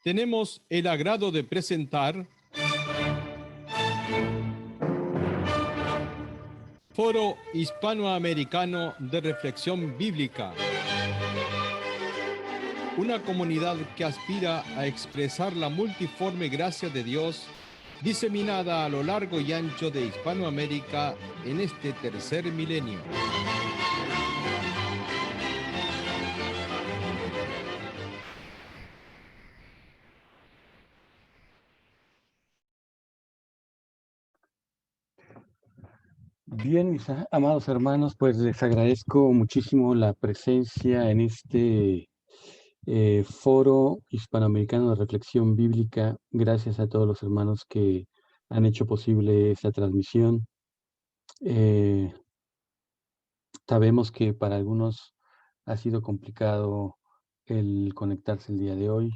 tenemos el agrado de presentar Foro Hispanoamericano de Reflexión Bíblica, una comunidad que aspira a expresar la multiforme gracia de Dios diseminada a lo largo y ancho de Hispanoamérica en este tercer milenio. Bien, mis amados hermanos, pues les agradezco muchísimo la presencia en este Foro Hispanoamericano de Reflexión Bíblica. Gracias a todos los hermanos que han hecho posible esta transmisión. Sabemos que para algunos ha sido complicado el conectarse el día de hoy,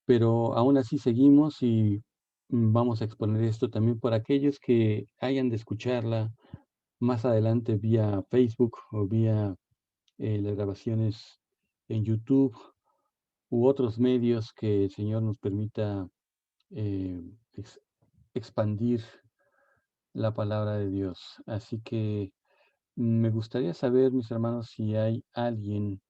pero aún así seguimos y vamos a exponer esto también por aquellos que hayan de escucharla más adelante vía Facebook o vía las grabaciones en YouTube u otros medios que el Señor nos permita eh, ex- expandir la palabra de Dios. Así que me gustaría saber, mis hermanos, si hay alguien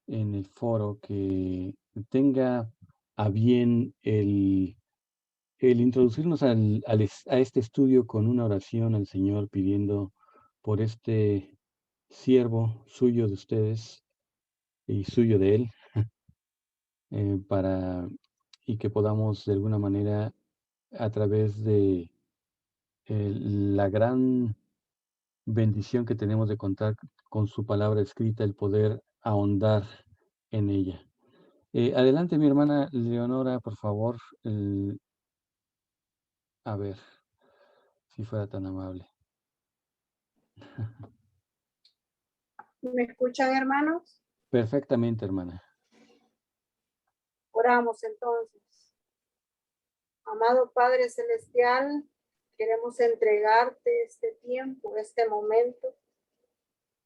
en el foro que tenga a bien el introducirnos a este estudio con una oración al Señor pidiendo por este siervo suyo de ustedes y suyo de Él, para y que podamos de alguna manera a través de la gran bendición que tenemos de contar con su palabra escrita, el poder ahondar en ella. Adelante, mi hermana Leonora, por favor. A ver, si fuera tan amable. ¿Me escuchan, hermanos? Perfectamente, hermana. Oramos entonces. Amado Padre Celestial, queremos entregarte este tiempo, este momento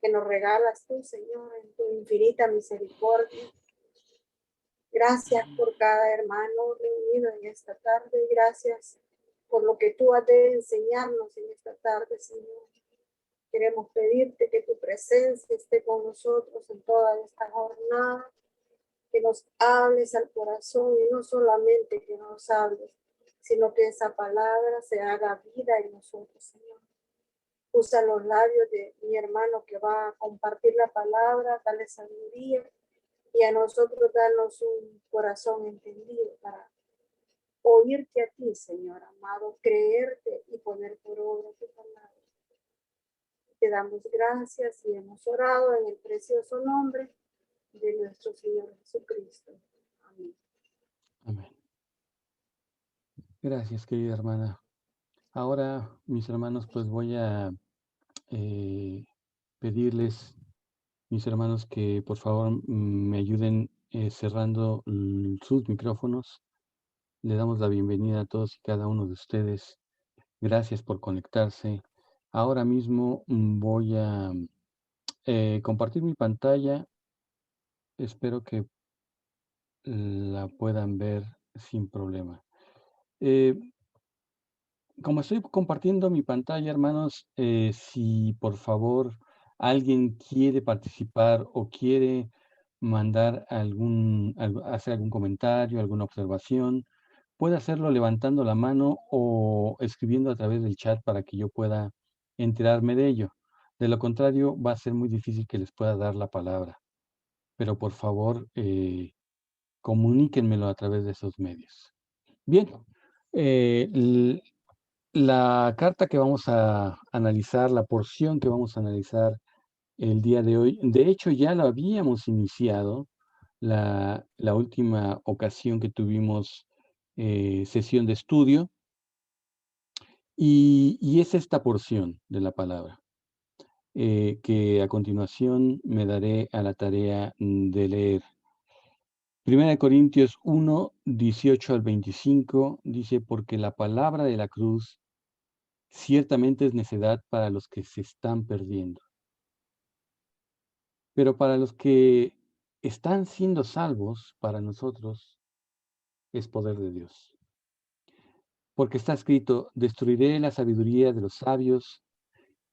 que nos regalas tú, Señor, en tu infinita misericordia. Gracias por cada hermano reunido en esta tarde. Gracias por lo que tú has de enseñarnos en esta tarde, Señor. Queremos pedirte que tu presencia esté con nosotros en toda esta jornada, que nos hables al corazón y no solamente que nos hables, sino que esa palabra se haga vida en nosotros, Señor. Usa los labios de mi hermano que va a compartir la palabra, dale sabiduría y a nosotros danos un corazón entendido para oírte a ti, Señor amado, creerte y poner por obra tu palabra. Te damos gracias y hemos orado en el precioso nombre de nuestro Señor Jesucristo. Amén. Amén. Gracias, querida hermana. Ahora, mis hermanos, pues voy a pedirles, mis hermanos, que por favor me ayuden cerrando sus micrófonos. Le damos la bienvenida a todos y cada uno de ustedes. Gracias por conectarse. Ahora mismo voy a compartir mi pantalla. Espero que la puedan ver sin problema. Eh, Como estoy compartiendo mi pantalla, hermanos, si por favor alguien quiere participar o quiere mandar hacer algún comentario, alguna observación, puede hacerlo levantando la mano o escribiendo a través del chat para que yo pueda enterarme de ello. De lo contrario, va a ser muy difícil que les pueda dar la palabra. Pero por favor, comuníquenmelo a través de esos medios. Bien, eh, la carta que vamos a analizar, la porción que vamos a analizar el día de hoy, de hecho ya lo habíamos iniciado la última ocasión que tuvimos sesión de estudio, y es esta porción de la palabra, que a continuación me daré a la tarea de leer. Primera de Corintios 1, 18 al 25, dice, porque la palabra de la cruz ciertamente es necedad para los que se están perdiendo, pero para los que están siendo salvos, para nosotros, es poder de Dios. Porque está escrito, destruiré la sabiduría de los sabios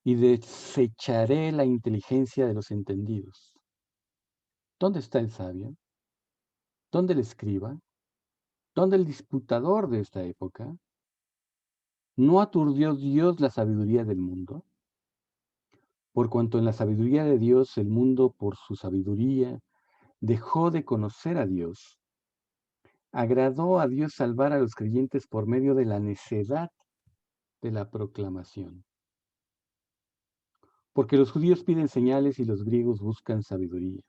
y desecharé la inteligencia de los entendidos. ¿Dónde está el sabio? ¿Dónde el escriba? ¿Dónde el disputador de esta época? ¿No aturdió Dios la sabiduría del mundo? Por cuanto en la sabiduría de Dios el mundo por su sabiduría dejó de conocer a Dios, agradó a Dios salvar a los creyentes por medio de la necedad de la proclamación. Porque los judíos piden señales y los griegos buscan sabiduría.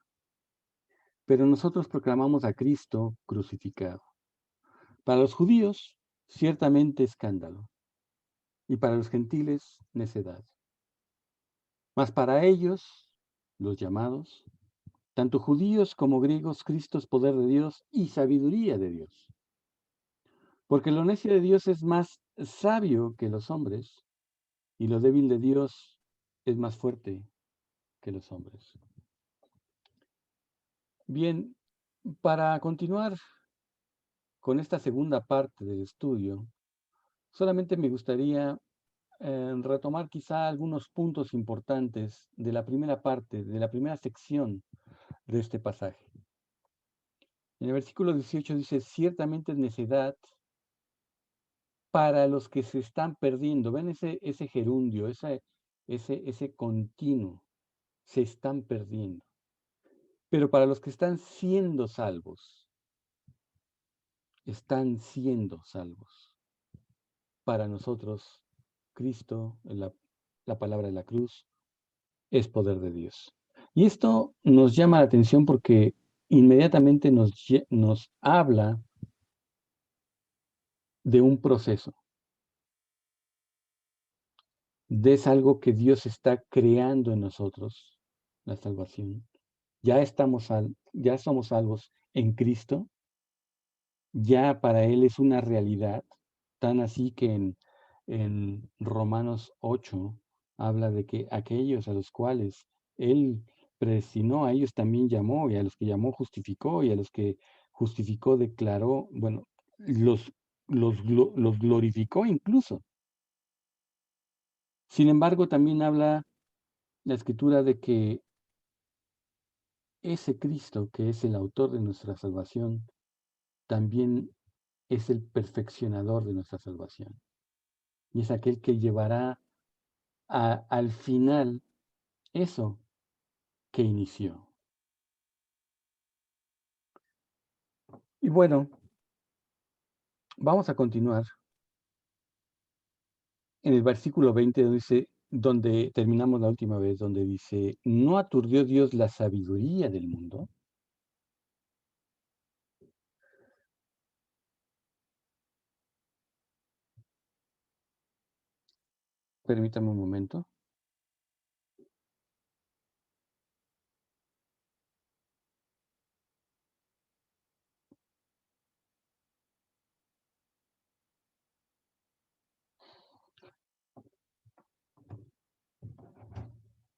Pero nosotros proclamamos a Cristo crucificado. Para los judíos, ciertamente escándalo, y para los gentiles, necedad. Mas para ellos, los llamados, tanto judíos como griegos, Cristo es poder de Dios y sabiduría de Dios. Porque lo necio de Dios es más sabio que los hombres, y lo débil de Dios es más fuerte que los hombres. Bien, para continuar con esta segunda parte del estudio, solamente me gustaría retomar quizá algunos puntos importantes de la primera parte, de la primera sección de este pasaje. En el versículo 18 dice, ciertamente es necedad para los que se están perdiendo. ¿Ven ese gerundio, ese continuo? Se están perdiendo. Pero para los que están siendo salvos, están siendo salvos. Para nosotros, Cristo, la palabra de la cruz, es poder de Dios. Y esto nos llama la atención porque inmediatamente nos habla de un proceso. Es algo que Dios está creando en nosotros, la salvación. Ya somos salvos en Cristo, ya para Él es una realidad, tan así que en Romanos 8 habla de que aquellos a los cuales Él predestinó, a ellos también llamó, y a los que llamó justificó, y a los que justificó declaró, bueno, los glorificó incluso. Sin embargo, también habla la Escritura de que ese Cristo, que es el autor de nuestra salvación, también es el perfeccionador de nuestra salvación. Y es aquel que llevará al final eso que inició. Y bueno, vamos a continuar en el versículo 20, donde terminamos la última vez, donde dice, ¿no aturdió Dios la sabiduría del mundo? Permítame un momento.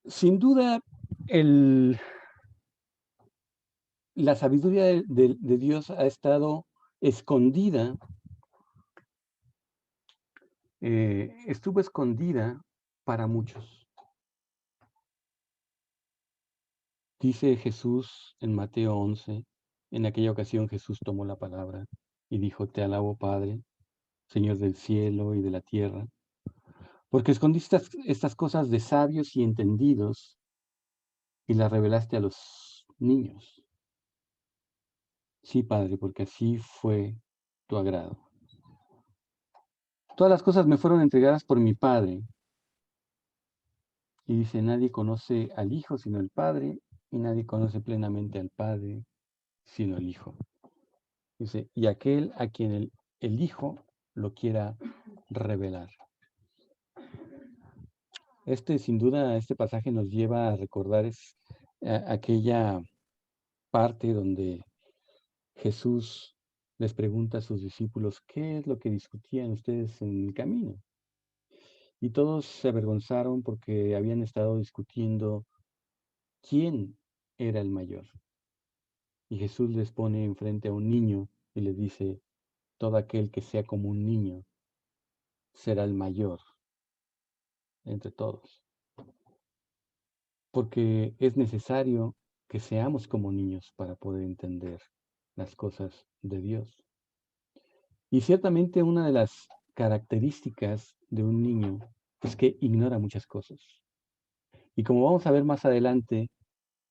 Sin duda, la sabiduría de Dios ha estado escondida, estuvo escondida para muchos. Dice Jesús en Mateo 11, en aquella ocasión Jesús tomó la palabra y dijo, te alabo Padre, Señor del cielo y de la tierra, porque escondiste estas cosas de sabios y entendidos y las revelaste a los niños. Sí, Padre, porque así fue tu agrado. Todas las cosas me fueron entregadas por mi Padre. Y dice, nadie conoce al Hijo sino el Padre, y nadie conoce plenamente al Padre sino el Hijo. Dice, y aquel a quien el Hijo lo quiera revelar. Sin duda, este pasaje nos lleva a recordar aquella parte donde Jesús les pregunta a sus discípulos, ¿qué es lo que discutían ustedes en el camino? Y todos se avergonzaron porque habían estado discutiendo quién era el mayor. Y Jesús les pone enfrente a un niño y les dice, todo aquel que sea como un niño será el mayor entre todos, porque es necesario que seamos como niños para poder entender las cosas de Dios. Y ciertamente una de las características de un niño es que ignora muchas cosas. Y como vamos a ver más adelante,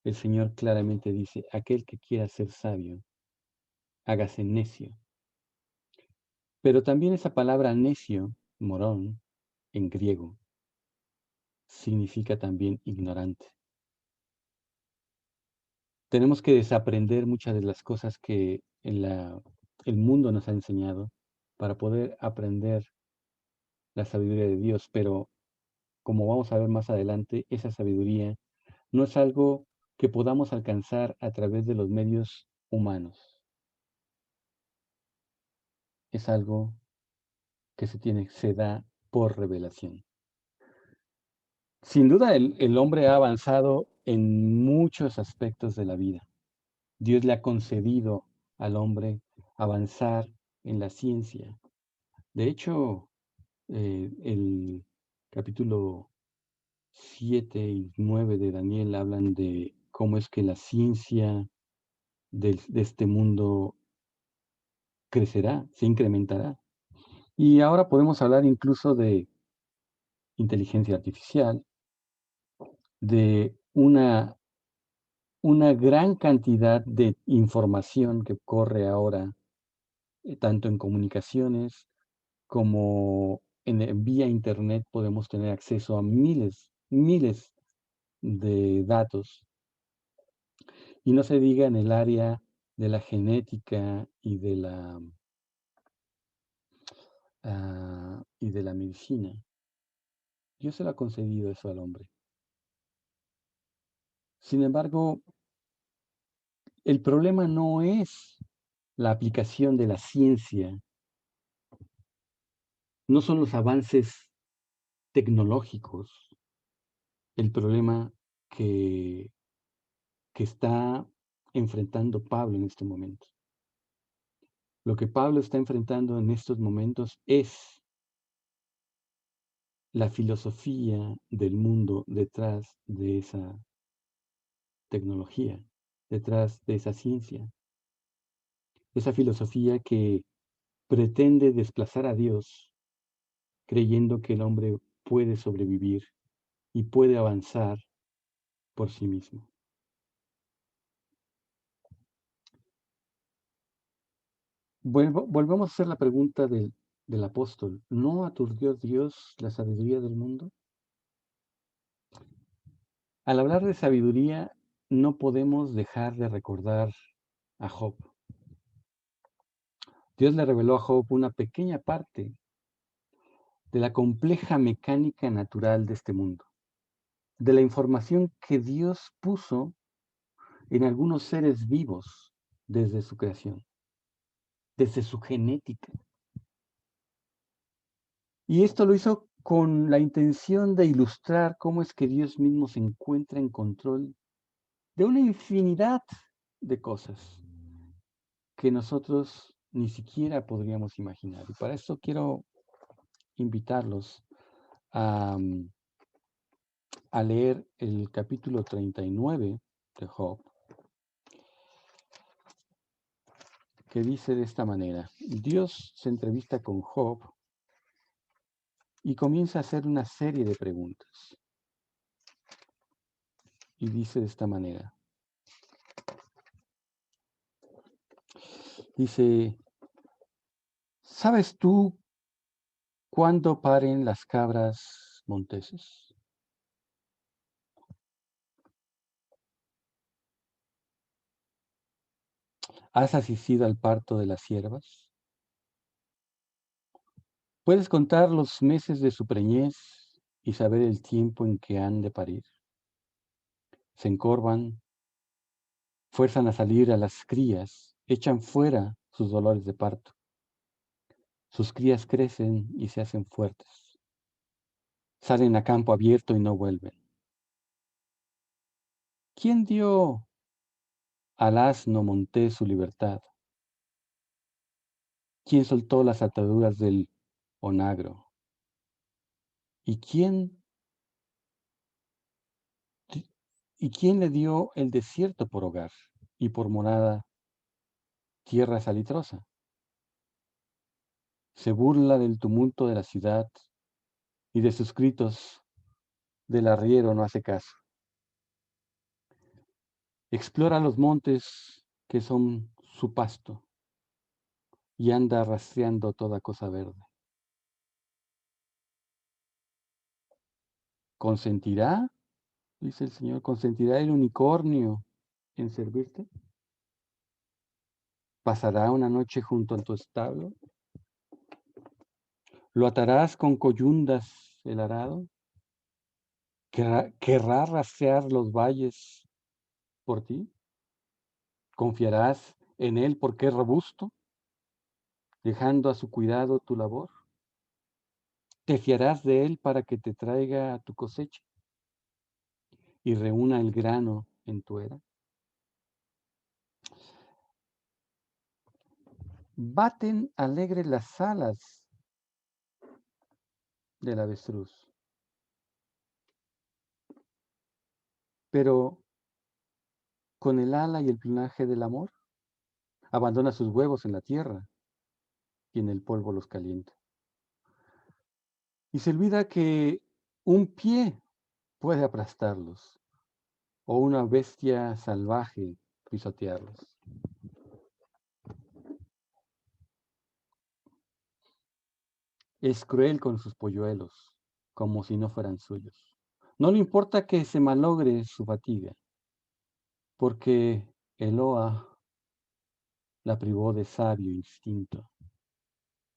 el Señor claramente dice, aquel que quiera ser sabio, hágase necio. Pero también esa palabra necio, morón, en griego, significa también ignorante. Tenemos que desaprender muchas de las cosas que el mundo nos ha enseñado para poder aprender la sabiduría de Dios, pero como vamos a ver más adelante, esa sabiduría no es algo que podamos alcanzar a través de los medios humanos. Es algo que se da por revelación. Sin duda, el hombre ha avanzado en muchos aspectos de la vida. Dios le ha concedido al hombre avanzar en la ciencia. De hecho, el capítulo 7 y 9 de Daniel hablan de cómo es que la ciencia de este mundo crecerá, se incrementará. Y ahora podemos hablar incluso de inteligencia artificial, de una gran cantidad de información que corre ahora, tanto en comunicaciones como vía Internet podemos tener acceso a miles de datos. Y no se diga en el área de la genética y de la medicina. Dios se lo ha concedido eso al hombre. Sin embargo, el problema no es la aplicación de la ciencia, no son los avances tecnológicos el problema que, que está enfrentando Pablo en este momento. Lo que Pablo está enfrentando en estos momentos es la filosofía del mundo detrás de esa tecnología, detrás de esa ciencia. Esa filosofía que pretende desplazar a Dios creyendo que el hombre puede sobrevivir y puede avanzar por sí mismo. Volvemos a hacer la pregunta del apóstol. ¿No aturdió Dios la sabiduría del mundo? Al hablar de sabiduría, no podemos dejar de recordar a Job. Dios le reveló a Job una pequeña parte de la compleja mecánica natural de este mundo, de la información que Dios puso en algunos seres vivos desde su creación, desde su genética. Y esto lo hizo con la intención de ilustrar cómo es que Dios mismo se encuentra en control de una infinidad de cosas que nosotros ni siquiera podríamos imaginar. Y para eso quiero invitarlos a, a leer el capítulo 39 de Job, que dice de esta manera: Dios se entrevista con Job y comienza a hacer una serie de preguntas. Y dice de esta manera. Dice, ¿sabes tú cuándo paren las cabras monteses? ¿Has asistido al parto de las ciervas? ¿Puedes contar los meses de su preñez y saber el tiempo en que han de parir? Se encorvan, fuerzan a salir a las crías, echan fuera sus dolores de parto. Sus crías crecen y se hacen fuertes. Salen a campo abierto y no vuelven. ¿Quién dio al asno montés su libertad? ¿Quién soltó las ataduras del onagro? ¿Y quién, ¿Y quién le dio el desierto por hogar y por morada tierra salitrosa? Se burla del tumulto de la ciudad y de sus gritos del arriero no hace caso. Explora los montes que son su pasto y anda rastreando toda cosa verde. ¿Consentirá, dice el Señor, consentirá el unicornio en servirte? ¿Pasará una noche junto a tu establo? ¿Lo atarás con coyundas el arado? ¿Querrá rastrear los valles por ti? ¿Confiarás en él porque es robusto, dejando a su cuidado tu labor? ¿Te fiarás de él para que te traiga tu cosecha y reúna el grano en tu era? Baten alegres las alas del avestruz, pero con el ala y el plumaje del amor abandona sus huevos en la tierra y en el polvo los calienta. Y se olvida que un pie puede aplastarlos o una bestia salvaje pisotearlos. Es cruel con sus polluelos, como si no fueran suyos. No le importa que se malogre su fatiga, porque Eloa la privó de sabio instinto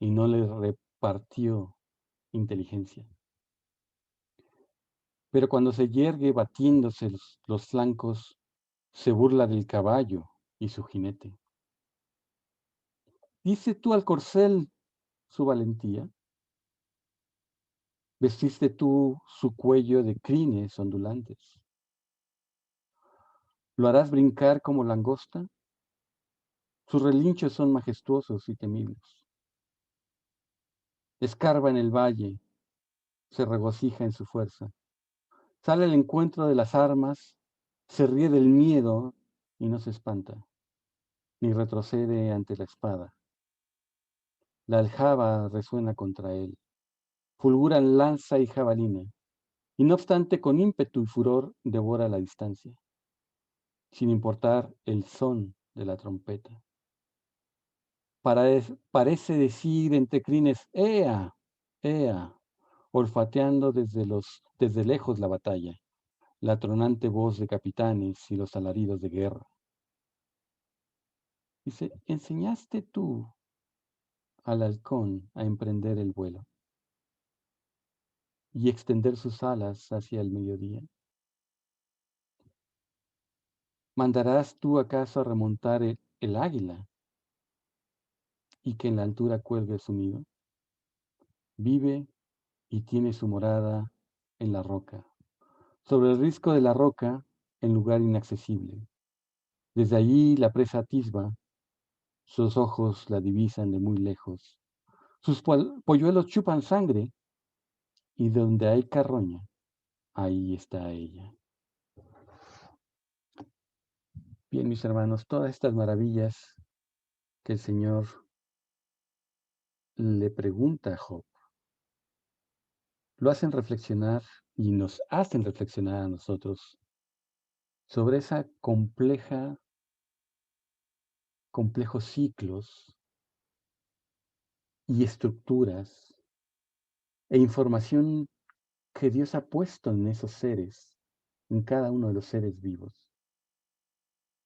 y no le repartió inteligencia. Pero cuando se yergue batiéndose los flancos, se burla del caballo y su jinete. ¿Dice tú al corcel su valentía? ¿Vestiste tú su cuello de crines ondulantes? ¿Lo harás brincar como langosta? Sus relinchos son majestuosos y temibles. Escarba en el valle, se regocija en su fuerza. Sale al encuentro de las armas, se ríe del miedo y no se espanta, ni retrocede ante la espada. La aljaba resuena contra él, fulguran lanza y jabalina, y no obstante con ímpetu y furor devora la distancia, sin importar el son de la trompeta. Parece decir entre crines, ¡Ea! ¡Ea! Olfateando desde lejos la batalla, la tronante voz de capitanes y los alaridos de guerra. Dice, ¿enseñaste tú al halcón a emprender el vuelo y extender sus alas hacia el mediodía? ¿Mandarás tú acaso a remontar el águila y que en la altura cuelgue su nido? Vive y tiene su morada en la roca, sobre el risco de la roca, en lugar inaccesible. Desde allí la presa atisba, sus ojos la divisan de muy lejos. Sus polluelos chupan sangre y donde hay carroña, ahí está ella. Bien, mis hermanos, todas estas maravillas que el Señor le pregunta a Job, lo hacen reflexionar y nos hacen reflexionar a nosotros sobre esa complejos ciclos y estructuras e información que Dios ha puesto en esos seres, en cada uno de los seres vivos,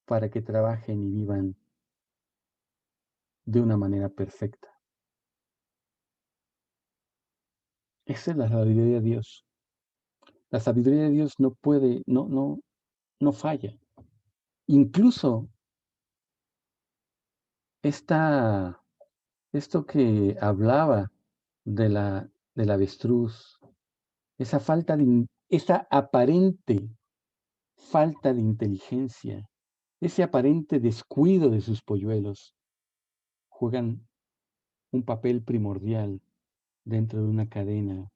para que trabajen y vivan de una manera perfecta. Esa es la sabiduría de Dios. La sabiduría de Dios no puede, no falla. Incluso esto que hablaba del avestruz, esa aparente falta de inteligencia, ese aparente descuido de sus polluelos, juegan un papel primordial dentro de una cadena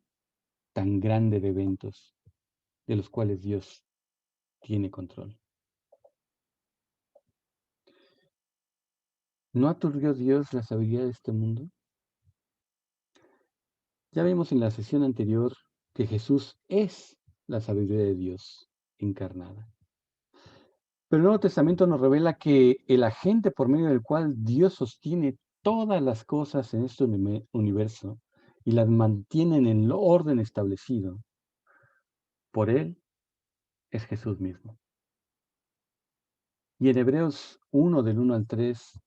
tan grande de eventos de los cuales Dios tiene control. ¿No aturdió Dios la sabiduría de este mundo? Ya vimos en la sesión anterior que Jesús es la sabiduría de Dios encarnada. Pero el Nuevo Testamento nos revela que el agente por medio del cual Dios sostiene todas las cosas en este universo y las mantiene en el orden establecido por Él es Jesús mismo. Y en Hebreos 1, del 1 al 3,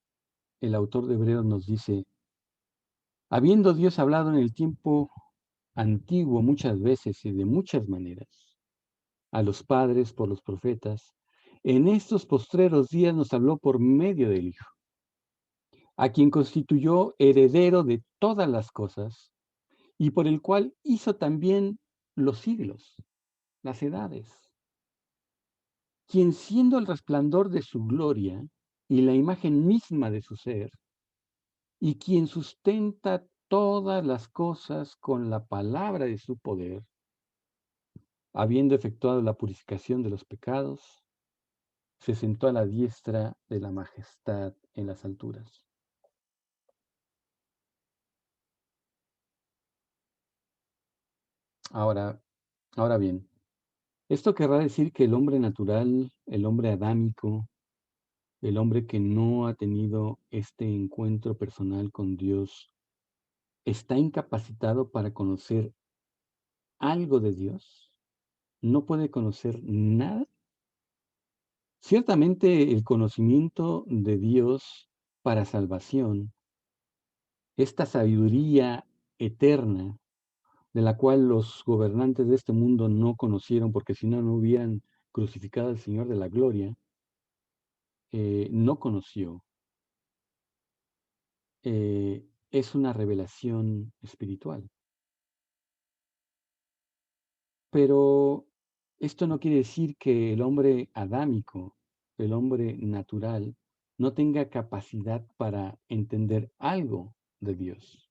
el autor de Hebreos nos dice, habiendo Dios hablado en el tiempo antiguo muchas veces y de muchas maneras, a los padres por los profetas, en estos postreros días nos habló por medio del Hijo, a quien constituyó heredero de todas las cosas y por el cual hizo también los siglos, las edades, quien siendo el resplandor de su gloria y la imagen misma de su ser, y quien sustenta todas las cosas con la palabra de su poder, habiendo efectuado la purificación de los pecados, se sentó a la diestra de la majestad en las alturas. Ahora bien, esto querrá decir que el hombre natural, el hombre adámico, el hombre que no ha tenido este encuentro personal con Dios, está incapacitado para conocer algo de Dios, no puede conocer nada. Ciertamente el conocimiento de Dios para salvación, esta sabiduría eterna de la cual los gobernantes de este mundo no conocieron, porque si no, no hubieran crucificado al Señor de la gloria, no conoció. Es una revelación espiritual. Pero esto no quiere decir que el hombre adámico, el hombre natural, no tenga capacidad para entender algo de Dios.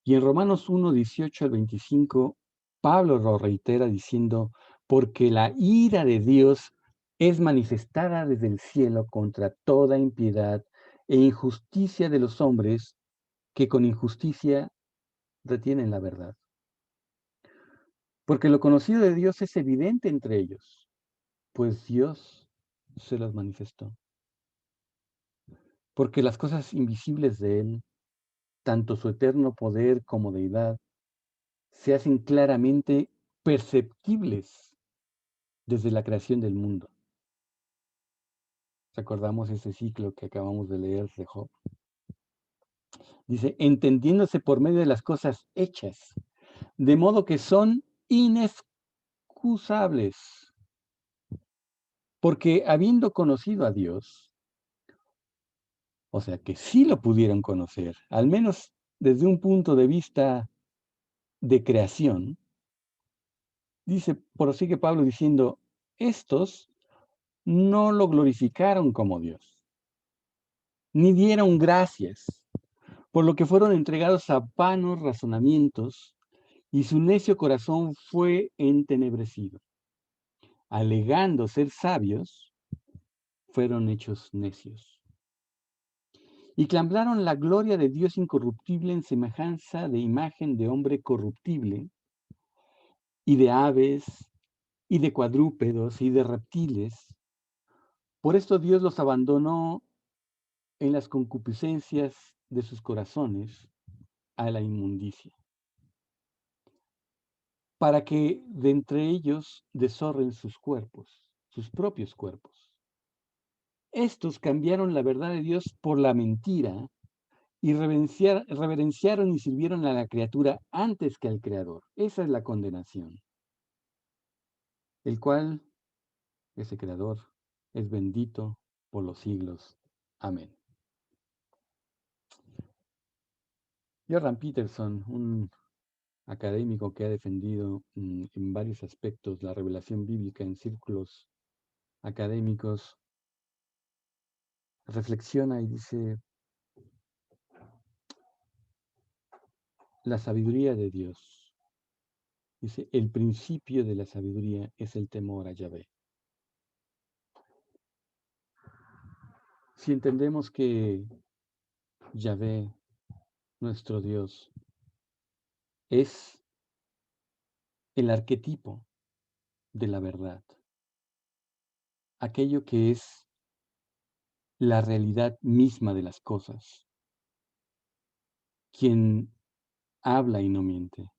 Y en Romanos 1, 18 al 25, Pablo lo reitera diciendo, porque la ira de Dios es manifestada desde el cielo contra toda impiedad e injusticia de los hombres que con injusticia retienen la verdad. Porque lo conocido de Dios es evidente entre ellos, pues Dios se los manifestó. Porque las cosas invisibles de Él, tanto su eterno poder como deidad, se hacen claramente perceptibles desde la creación del mundo. Recordamos ese ciclo que acabamos de leer de Job. Dice, entendiéndose por medio de las cosas hechas, de modo que son inexcusables. Porque habiendo conocido a Dios, o sea que sí lo pudieron conocer, al menos desde un punto de vista de creación, dice, prosigue Pablo diciendo, estos no lo glorificaron como Dios, ni dieron gracias, por lo que fueron entregados a vanos razonamientos, y su necio corazón fue entenebrecido. Alegando ser sabios, fueron hechos necios. Y clamaron la gloria de Dios incorruptible en semejanza de imagen de hombre corruptible, y de aves, y de cuadrúpedos, y de reptiles. Por esto Dios los abandonó en las concupiscencias de sus corazones a la inmundicia, para que de entre ellos deshonren sus cuerpos, sus propios cuerpos. Estos cambiaron la verdad de Dios por la mentira y reverenciaron y sirvieron a la criatura antes que al Creador. Esa es la condenación, el cual, ese Creador, es bendito por los siglos. Amén. Jordan Peterson, un académico que ha defendido en varios aspectos la revelación bíblica en círculos académicos, reflexiona y dice, la sabiduría de Dios. Dice, el principio de la sabiduría es el temor a Yahvé. Si entendemos que Yahvé, nuestro Dios, es el arquetipo de la verdad, aquello que es la realidad misma de las cosas, quien habla y no miente.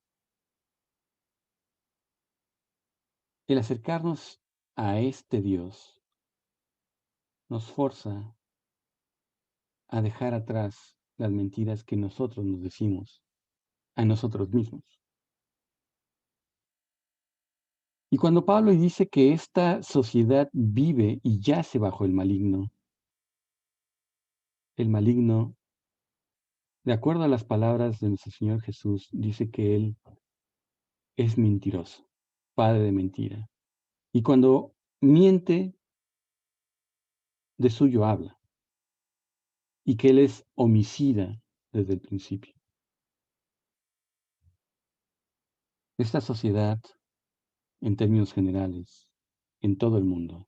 El acercarnos a este Dios nos forza a dejar atrás las mentiras que nosotros nos decimos a nosotros mismos. Y cuando Pablo dice que esta sociedad vive y yace bajo el maligno, de acuerdo a las palabras de nuestro Señor Jesús, dice que Él es mentiroso, padre de mentira. Y cuando miente, de suyo habla. Y que Él es homicida desde el principio. Esta sociedad, en términos generales, en todo el mundo,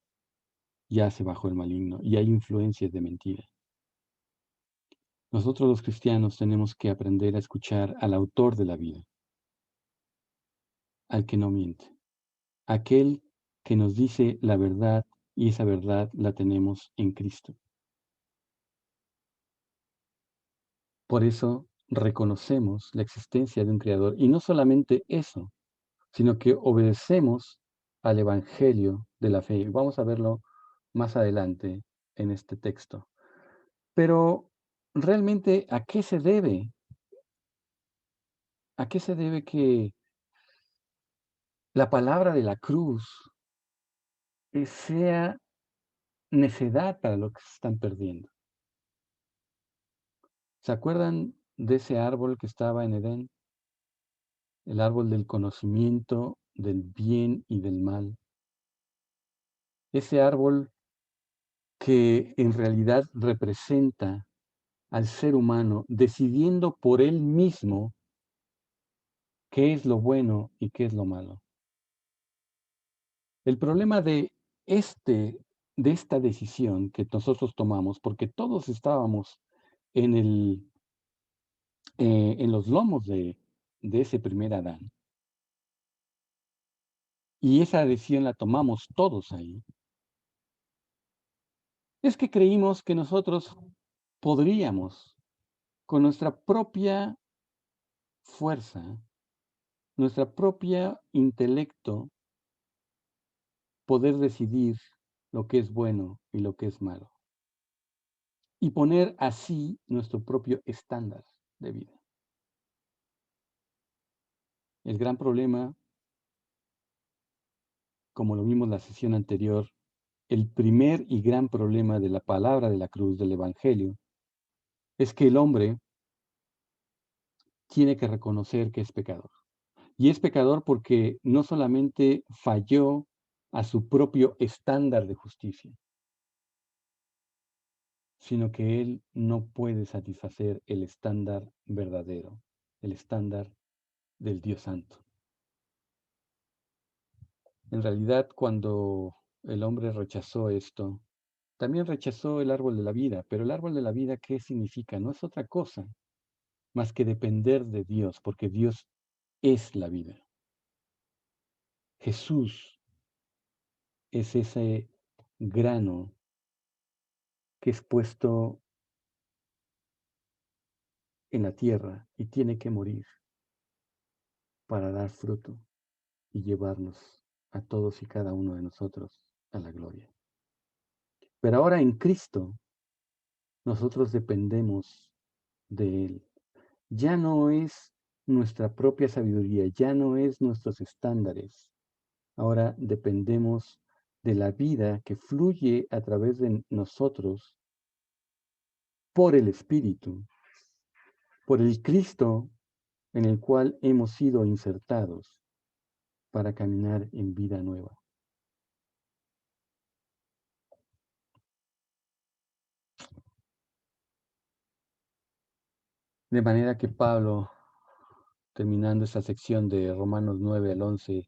yace bajo el maligno y hay influencias de mentira. Nosotros los cristianos tenemos que aprender a escuchar al autor de la vida, al que no miente, aquel que nos dice la verdad y esa verdad la tenemos en Cristo. Por eso reconocemos la existencia de un Creador y no solamente eso, sino que obedecemos al Evangelio de la fe. Vamos a verlo más adelante en este texto. Pero realmente, ¿a qué se debe? ¿A qué se debe que la palabra de la cruz sea necedad para lo que se están perdiendo? ¿Se acuerdan de ese árbol que estaba en Edén? El árbol del conocimiento del bien y del mal. Ese árbol que en realidad representa al ser humano decidiendo por él mismo qué es lo bueno y qué es lo malo. El problema de esta decisión que nosotros tomamos, porque todos estábamos en en los lomos de ese primer Adán, y esa decisión la tomamos todos ahí, es que creímos que nosotros podríamos, con nuestra propia fuerza, nuestra propia intelecto, poder decidir lo que es bueno y lo que es malo. Y poner así nuestro propio estándar de vida. El gran problema, como lo vimos la sesión anterior, el primer y gran problema de la palabra de la cruz del Evangelio es que el hombre tiene que reconocer que es pecador. Y es pecador porque no solamente falló a su propio estándar de justicia, sino que él no puede satisfacer el estándar verdadero, el estándar del Dios Santo. En realidad, cuando el hombre rechazó esto, también rechazó el árbol de la vida, pero el árbol de la vida, ¿qué significa? No es otra cosa más que depender de Dios, porque Dios es la vida. Jesús es ese grano que es puesto en la tierra y tiene que morir para dar fruto y llevarnos a todos y cada uno de nosotros a la gloria. Pero ahora en Cristo nosotros dependemos de Él. Ya no es nuestra propia sabiduría, ya no es nuestros estándares. Ahora dependemos de la vida que fluye a través de nosotros por el Espíritu, por el Cristo en el cual hemos sido insertados para caminar en vida nueva. De manera que Pablo terminando esta sección de Romanos 9 al 11,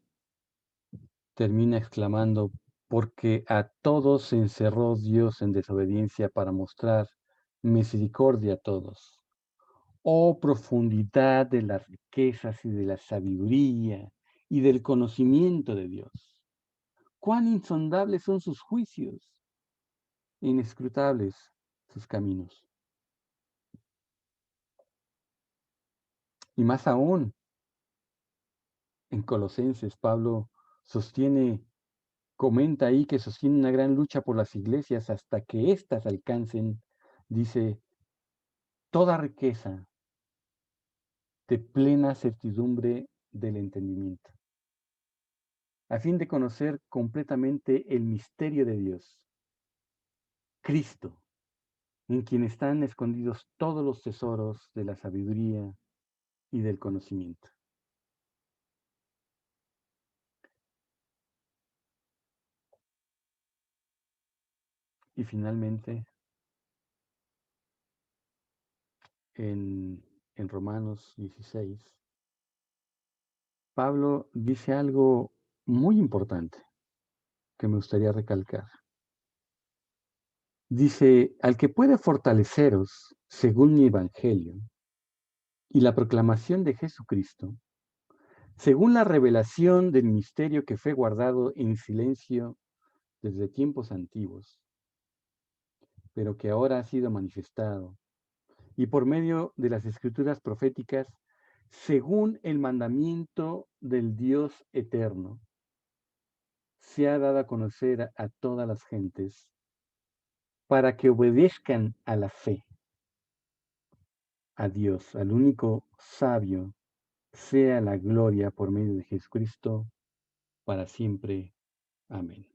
termina exclamando, porque a todos encerró Dios en desobediencia para mostrar misericordia a todos. Oh profundidad de las riquezas y de la sabiduría y del conocimiento de Dios. Cuán insondables son sus juicios, inescrutables sus caminos. Y más aún, en Colosenses, Pablo comenta ahí que sostiene una gran lucha por las iglesias hasta que éstas alcancen, dice, toda riqueza de plena certidumbre del entendimiento, a fin de conocer completamente el misterio de Dios, Cristo, en quien están escondidos todos los tesoros de la sabiduría y del conocimiento. Y finalmente, en Romanos 16, Pablo dice algo muy importante que me gustaría recalcar. Dice, al que puede fortaleceros según mi evangelio y la proclamación de Jesucristo, según la revelación del misterio que fue guardado en silencio desde tiempos antiguos, pero que ahora ha sido manifestado, y por medio de las escrituras proféticas, según el mandamiento del Dios eterno, se ha dado a conocer a todas las gentes para que obedezcan a la fe, a Dios, al único sabio, sea la gloria por medio de Jesucristo, para siempre. Amén.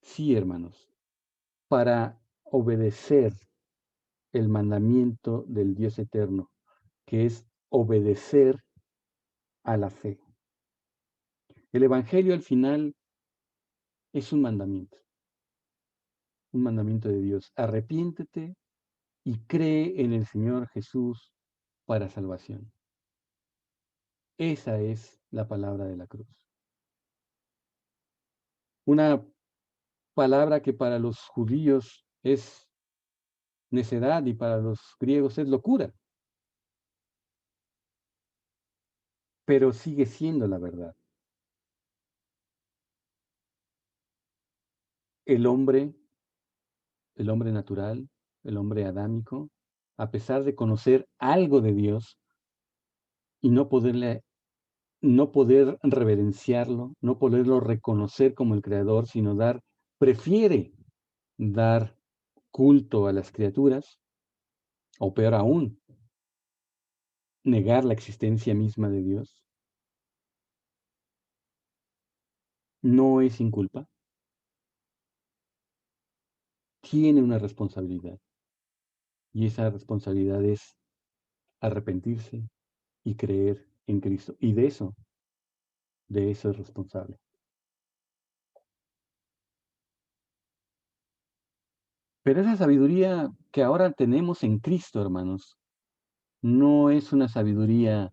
Sí, hermanos, para obedecer el mandamiento del Dios eterno, que es obedecer a la fe. El Evangelio al final es un mandamiento de Dios. Arrepiéntete y cree en el Señor Jesús para salvación. Esa es la palabra de la cruz. Una palabra que para los judíos es necedad y para los griegos es locura, pero sigue siendo la verdad. El hombre, el hombre natural, el hombre adámico, a pesar de conocer algo de Dios y no poder reverenciarlo, no poderlo reconocer como el creador, sino prefiere dar culto a las criaturas, o peor aún, negar la existencia misma de Dios, no es sin culpa, tiene una responsabilidad, y esa responsabilidad es arrepentirse y creer en Cristo, y de eso es responsable. Pero esa sabiduría que ahora tenemos en Cristo, hermanos, no es una sabiduría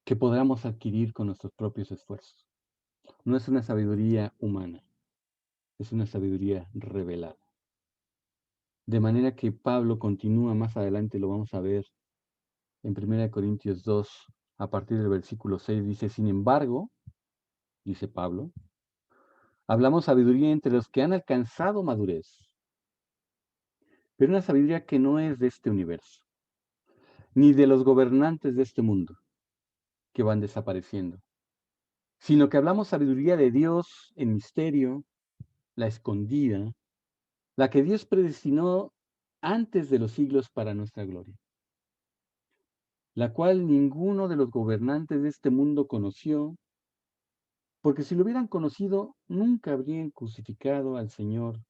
que podamos adquirir con nuestros propios esfuerzos. No es una sabiduría humana, es una sabiduría revelada. De manera que Pablo continúa más adelante, lo vamos a ver en 1 Corintios 2, a partir del versículo 6, dice, sin embargo, dice Pablo, hablamos sabiduría entre los que han alcanzado madurez, pero una sabiduría que no es de este universo, ni de los gobernantes de este mundo, que van desapareciendo, sino que hablamos sabiduría de Dios en misterio, la escondida, la que Dios predestinó antes de los siglos para nuestra gloria, la cual ninguno de los gobernantes de este mundo conoció, porque si lo hubieran conocido, nunca habrían crucificado al Señor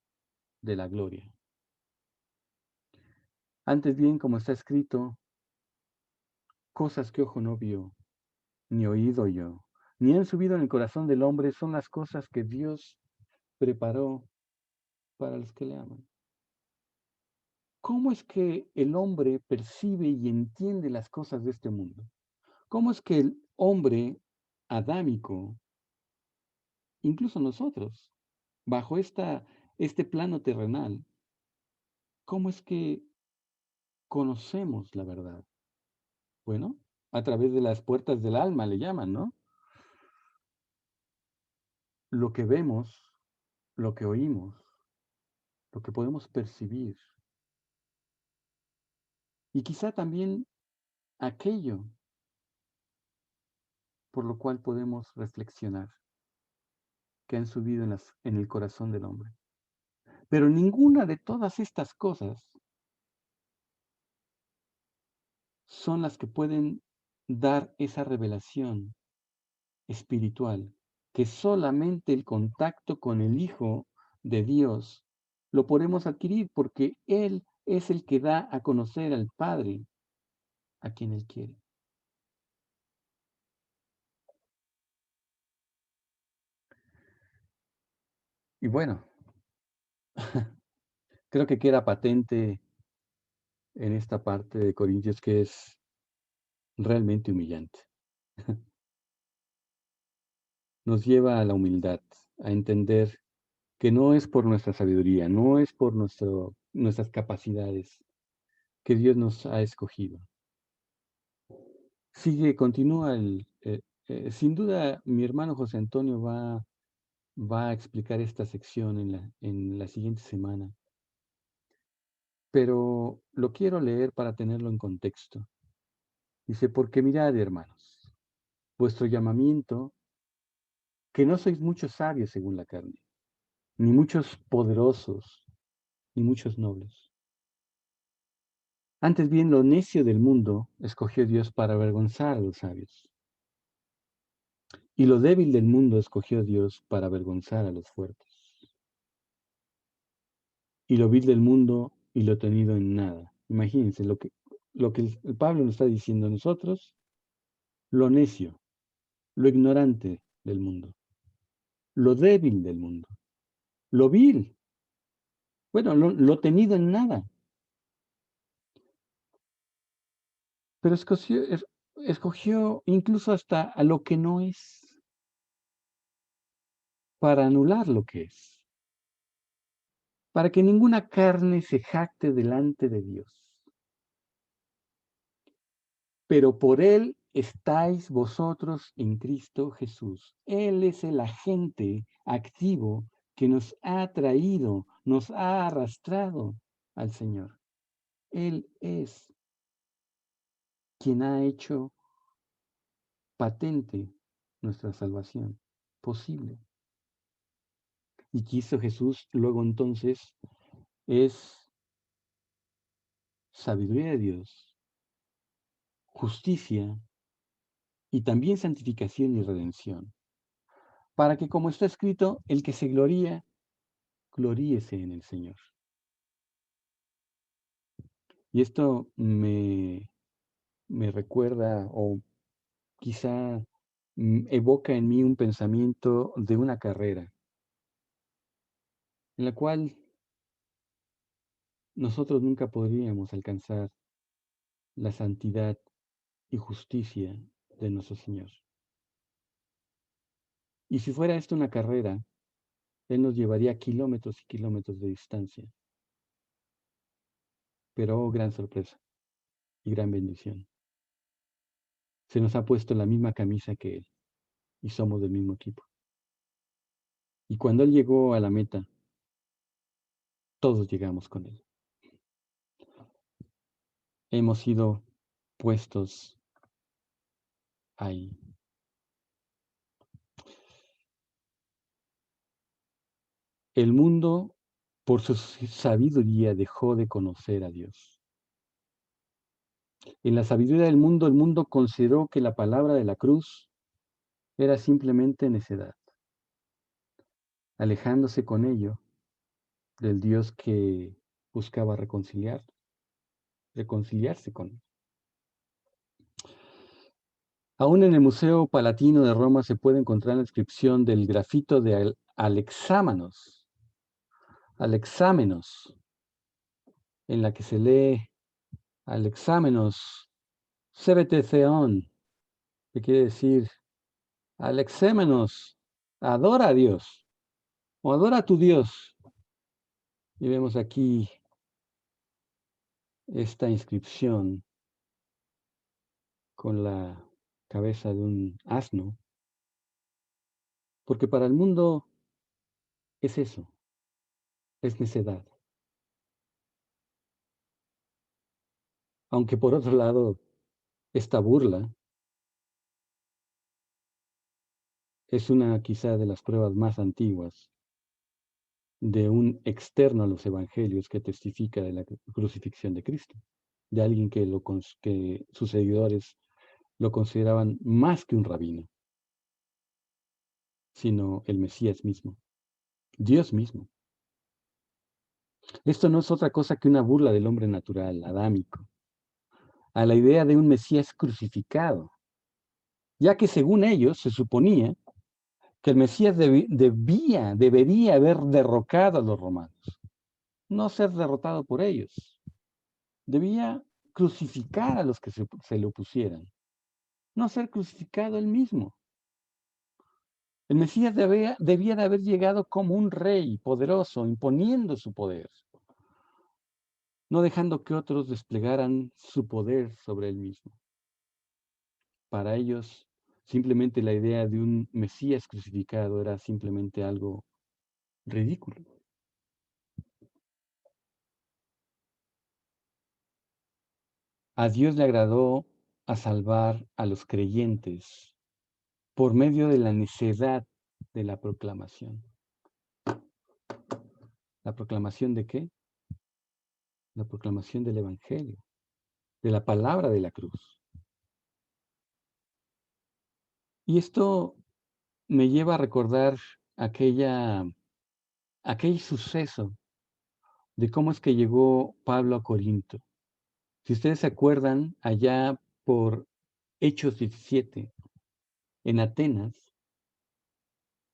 de la gloria. Antes bien, como está escrito, cosas que ojo no vio, ni oído oyó, ni han subido en el corazón del hombre, son las cosas que Dios preparó para los que le aman. ¿Cómo es que el hombre percibe y entiende las cosas de este mundo? ¿Cómo es que el hombre adámico, incluso nosotros, bajo este plano terrenal, cómo es que conocemos la verdad? Bueno, a través de las puertas del alma le llaman, ¿no? Lo que vemos, lo que oímos, lo que podemos percibir y quizá también aquello por lo cual podemos reflexionar, que han subido en el corazón del hombre. Pero ninguna de todas estas cosas son las que pueden dar esa revelación espiritual, que solamente el contacto con el Hijo de Dios lo podemos adquirir, porque Él es el que da a conocer al Padre a quien Él quiere. Y bueno, creo que queda patente en esta parte de Corintios que es realmente humillante. Nos lleva a la humildad, a entender que no es por nuestra sabiduría, no es por nuestras capacidades que Dios nos ha escogido. Continúa sin duda, mi hermano José Antonio va a explicar esta sección en la siguiente semana, pero lo quiero leer para tenerlo en contexto. Dice, porque mirad, hermanos, vuestro llamamiento, que no sois muchos sabios según la carne, ni muchos poderosos, ni muchos nobles. Antes bien, lo necio del mundo escogió Dios para avergonzar a los sabios. Y lo débil del mundo escogió Dios para avergonzar a los fuertes. Y lo vil del mundo y lo tenido en nada. Imagínense lo que el Pablo nos está diciendo a nosotros, lo necio, lo ignorante del mundo, lo débil del mundo, lo vil, bueno, lo tenido en nada. Pero escogió incluso hasta a lo que no es, para anular lo que es, para que ninguna carne se jacte delante de Dios. Pero por Él estáis vosotros en Cristo Jesús. Él es el agente activo que nos ha traído, nos ha arrastrado al Señor. Él es quien ha hecho patente nuestra salvación posible. Y quiso Jesús luego entonces es sabiduría de Dios, justicia y también santificación y redención, para que como está escrito, el que se gloría, gloríese en el Señor. Y esto me recuerda o quizá evoca en mí un pensamiento de una carrera en la cual nosotros nunca podríamos alcanzar la santidad y justicia de nuestro Señor. Y si fuera esto una carrera, Él nos llevaría kilómetros y kilómetros de distancia. Pero oh, gran sorpresa y gran bendición. Se nos ha puesto la misma camisa que Él y somos del mismo equipo. Y cuando Él llegó a la meta, todos llegamos con Él. Hemos sido puestos ahí. El mundo, por su sabiduría, dejó de conocer a Dios. En la sabiduría del mundo, el mundo consideró que la palabra de la cruz era simplemente necedad, alejándose con ello del Dios que buscaba reconciliarse con él. Aún en el Museo Palatino de Roma se puede encontrar la inscripción del grafito de Alexámenos, en la que se lee Alexámenos, Sébete Theon, que quiere decir Alexémenos, adora a Dios o adora a tu Dios. Y vemos aquí esta inscripción con la cabeza de un asno, porque para el mundo es eso, es necedad. Aunque por otro lado, esta burla es una quizá de las pruebas más antiguas de un externo a los evangelios que testifica de la crucifixión de Cristo, de alguien que sus seguidores lo consideraban más que un rabino, sino el Mesías mismo, Dios mismo. Esto no es otra cosa que una burla del hombre natural, adámico, a la idea de un Mesías crucificado, ya que según ellos se suponía que el Mesías debería haber derrocado a los romanos, no ser derrotado por ellos. Debía crucificar a los que se le opusieran, no ser crucificado él mismo. El Mesías debía de haber llegado como un rey poderoso, imponiendo su poder, no dejando que otros desplegaran su poder sobre él mismo. Para ellos, simplemente la idea de un Mesías crucificado era simplemente algo ridículo. A Dios le agradó a salvar a los creyentes por medio de la necedad de la proclamación. ¿La proclamación de qué? La proclamación del Evangelio, de la palabra de la cruz. Y esto me lleva a recordar aquel suceso de cómo es que llegó Pablo a Corinto. Si ustedes se acuerdan, allá por Hechos 17, en Atenas,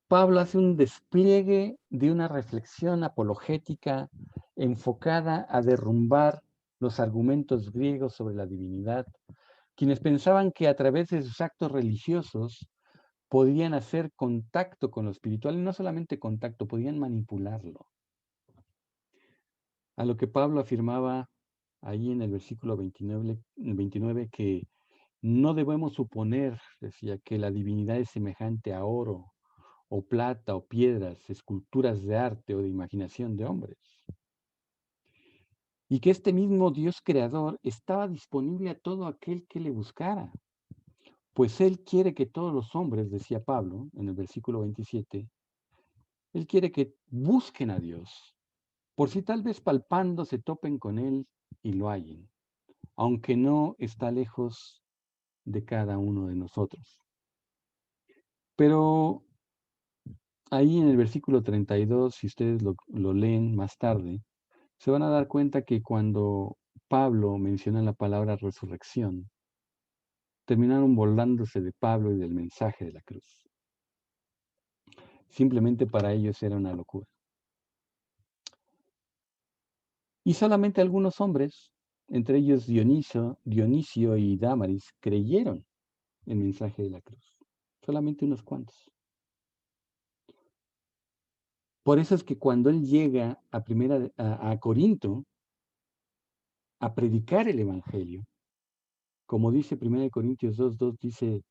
Pablo hace un despliegue de una reflexión apologética enfocada a derrumbar los argumentos griegos sobre la divinidad, quienes pensaban que a través de sus actos religiosos podían hacer contacto con lo espiritual, y no solamente contacto, podían manipularlo. A lo que Pablo afirmaba ahí en el versículo 29 que no debemos suponer, decía, que la divinidad es semejante a oro o plata o piedras, esculturas de arte o de imaginación de hombres. Y que este mismo Dios creador estaba disponible a todo aquel que le buscara. Pues Él quiere que todos los hombres, decía Pablo en el versículo 27, Él quiere que busquen a Dios, por si tal vez palpando se topen con Él y lo hallen, aunque no está lejos de cada uno de nosotros. Pero ahí en el versículo 32, si ustedes lo leen más tarde, se van a dar cuenta que cuando Pablo menciona la palabra resurrección, terminaron burlándose de Pablo y del mensaje de la cruz. Simplemente para ellos era una locura. Y solamente algunos hombres, entre ellos Dionisio y Dámaris, creyeron el mensaje de la cruz. Solamente unos cuantos. Por eso es que cuando él llega a Corinto a predicar el evangelio, como dice 1 Corintios 2:2, dice,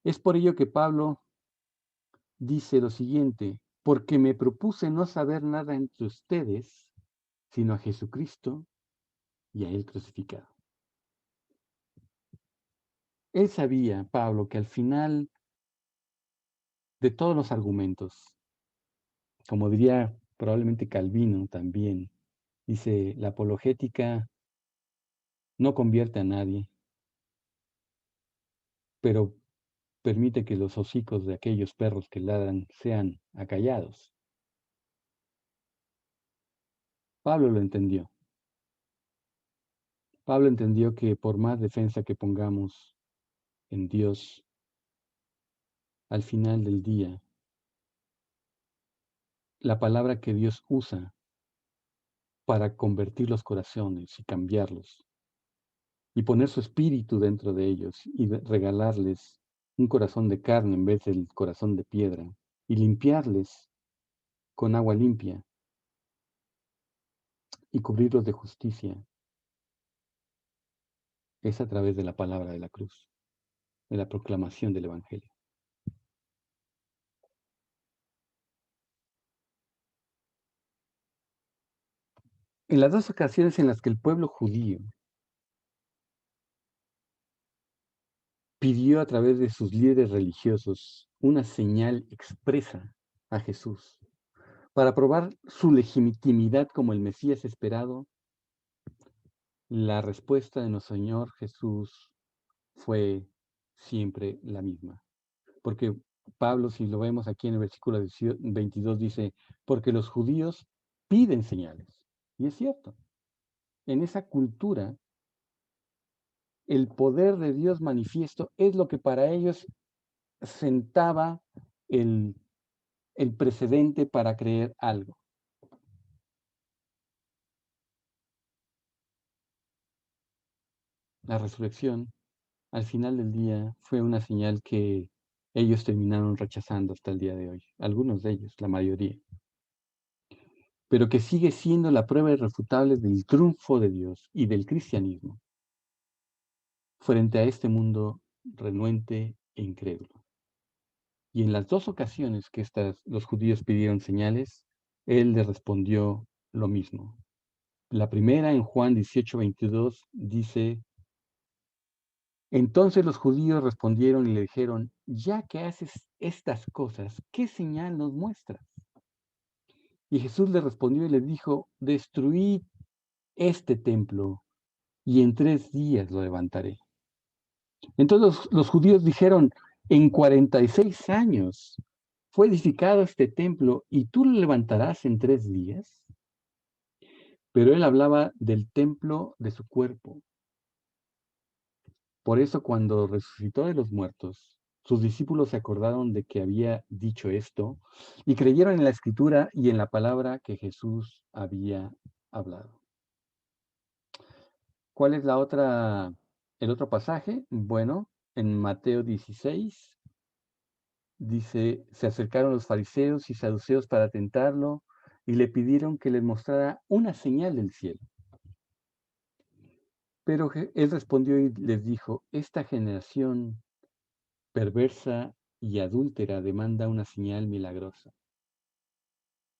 es por ello que Pablo dice lo siguiente, porque me propuse no saber nada entre ustedes, sino a Jesucristo y a Él crucificado. Él sabía, Pablo, que al final de todos los argumentos, como diría probablemente Calvino también, dice, la apologética no convierte a nadie, pero permite que los hocicos de aquellos perros que ladran sean acallados. Pablo lo entendió. Pablo entendió que por más defensa que pongamos en Dios, al final del día, la palabra que Dios usa para convertir los corazones y cambiarlos, y poner su espíritu dentro de ellos y regalarles un corazón de carne en vez del corazón de piedra, y limpiarles con agua limpia y cubrirlos de justicia, es a través de la palabra de la cruz, de la proclamación del Evangelio. En las dos ocasiones en las que el pueblo judío pidió a través de sus líderes religiosos una señal expresa a Jesús para probar su legitimidad como el Mesías esperado, la respuesta de nuestro Señor Jesús fue siempre la misma. Porque Pablo, si lo vemos aquí en el versículo 22, dice, porque los judíos piden señales. Y es cierto, en esa cultura, el poder de Dios manifiesto es lo que para ellos sentaba el precedente para creer algo. La resurrección, al final del día, fue una señal que ellos terminaron rechazando hasta el día de hoy. Algunos de ellos, la mayoría. Pero que sigue siendo la prueba irrefutable del triunfo de Dios y del cristianismo frente a este mundo renuente e incrédulo. Y en las dos ocasiones que los judíos pidieron señales, Él les respondió lo mismo. La primera, en Juan 18:22, dice, entonces los judíos respondieron y le dijeron, ya que haces estas cosas, ¿qué señal nos muestras? Y Jesús le respondió y le dijo, destruid este templo y en 3 días lo levantaré. Entonces los judíos dijeron, en 46 años fue edificado este templo y tú lo levantarás en 3 días. Pero él hablaba del templo de su cuerpo. Por eso cuando resucitó de los muertos, sus discípulos se acordaron de que había dicho esto y creyeron en la escritura y en la palabra que Jesús había hablado. ¿Cuál es el otro pasaje? Bueno, en Mateo 16 dice, se acercaron los fariseos y saduceos para tentarlo y le pidieron que les mostrara una señal del cielo. Pero él respondió y les dijo, esta generación perversa y adúltera demanda una señal milagrosa.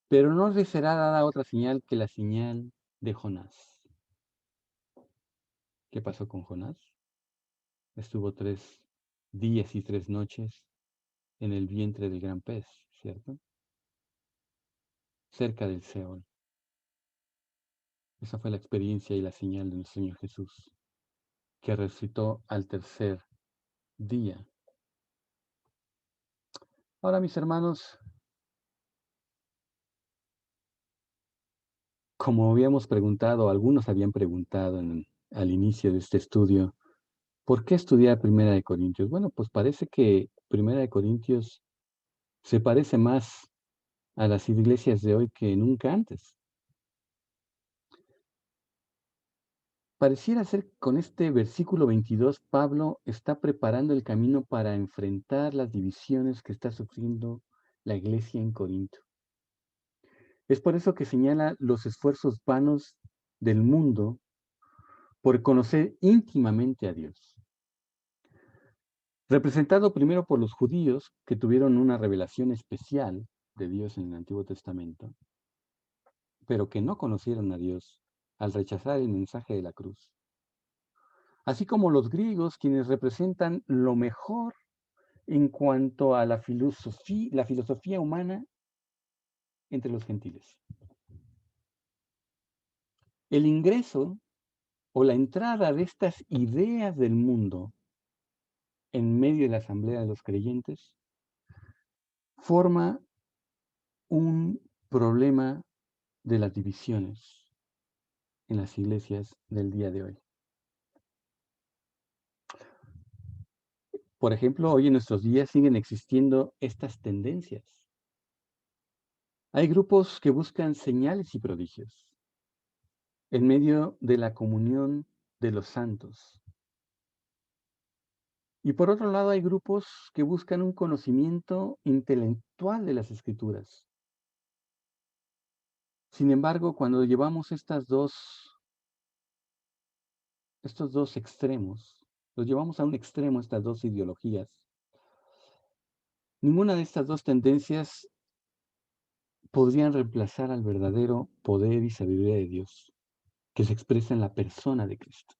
Pero no les será dada otra señal que la señal de Jonás. ¿Qué pasó con Jonás? Estuvo 3 días y 3 noches en el vientre del gran pez, ¿cierto? Cerca del Seol. Esa fue la experiencia y la señal de nuestro Señor Jesús, que resucitó al tercer día. Ahora, mis hermanos, como habíamos preguntado, algunos habían preguntado al inicio de este estudio, ¿por qué estudiar Primera de Corintios? Bueno, pues parece que Primera de Corintios se parece más a las iglesias de hoy que nunca antes. Pareciera ser que con este versículo 22, Pablo está preparando el camino para enfrentar las divisiones que está sufriendo la iglesia en Corinto. Es por eso que señala los esfuerzos vanos del mundo por conocer íntimamente a Dios. Representado primero por los judíos, que tuvieron una revelación especial de Dios en el Antiguo Testamento, pero que no conocieron a Dios al rechazar el mensaje de la cruz. Así como los griegos, quienes representan lo mejor en cuanto a la filosofía humana entre los gentiles. El ingreso o la entrada de estas ideas del mundo en medio de la asamblea de los creyentes forma un problema de las divisiones en las iglesias del día de hoy. Por ejemplo, hoy en nuestros días siguen existiendo estas tendencias. Hay grupos que buscan señales y prodigios. en medio de la comunión de los santos. Y por otro lado, hay grupos que buscan un conocimiento intelectual de las Escrituras. Sin embargo, cuando llevamos estos dos extremos, los llevamos a un extremo, estas dos ideologías, ninguna de estas dos tendencias podrían reemplazar al verdadero poder y sabiduría de Dios que se expresa en la persona de Cristo.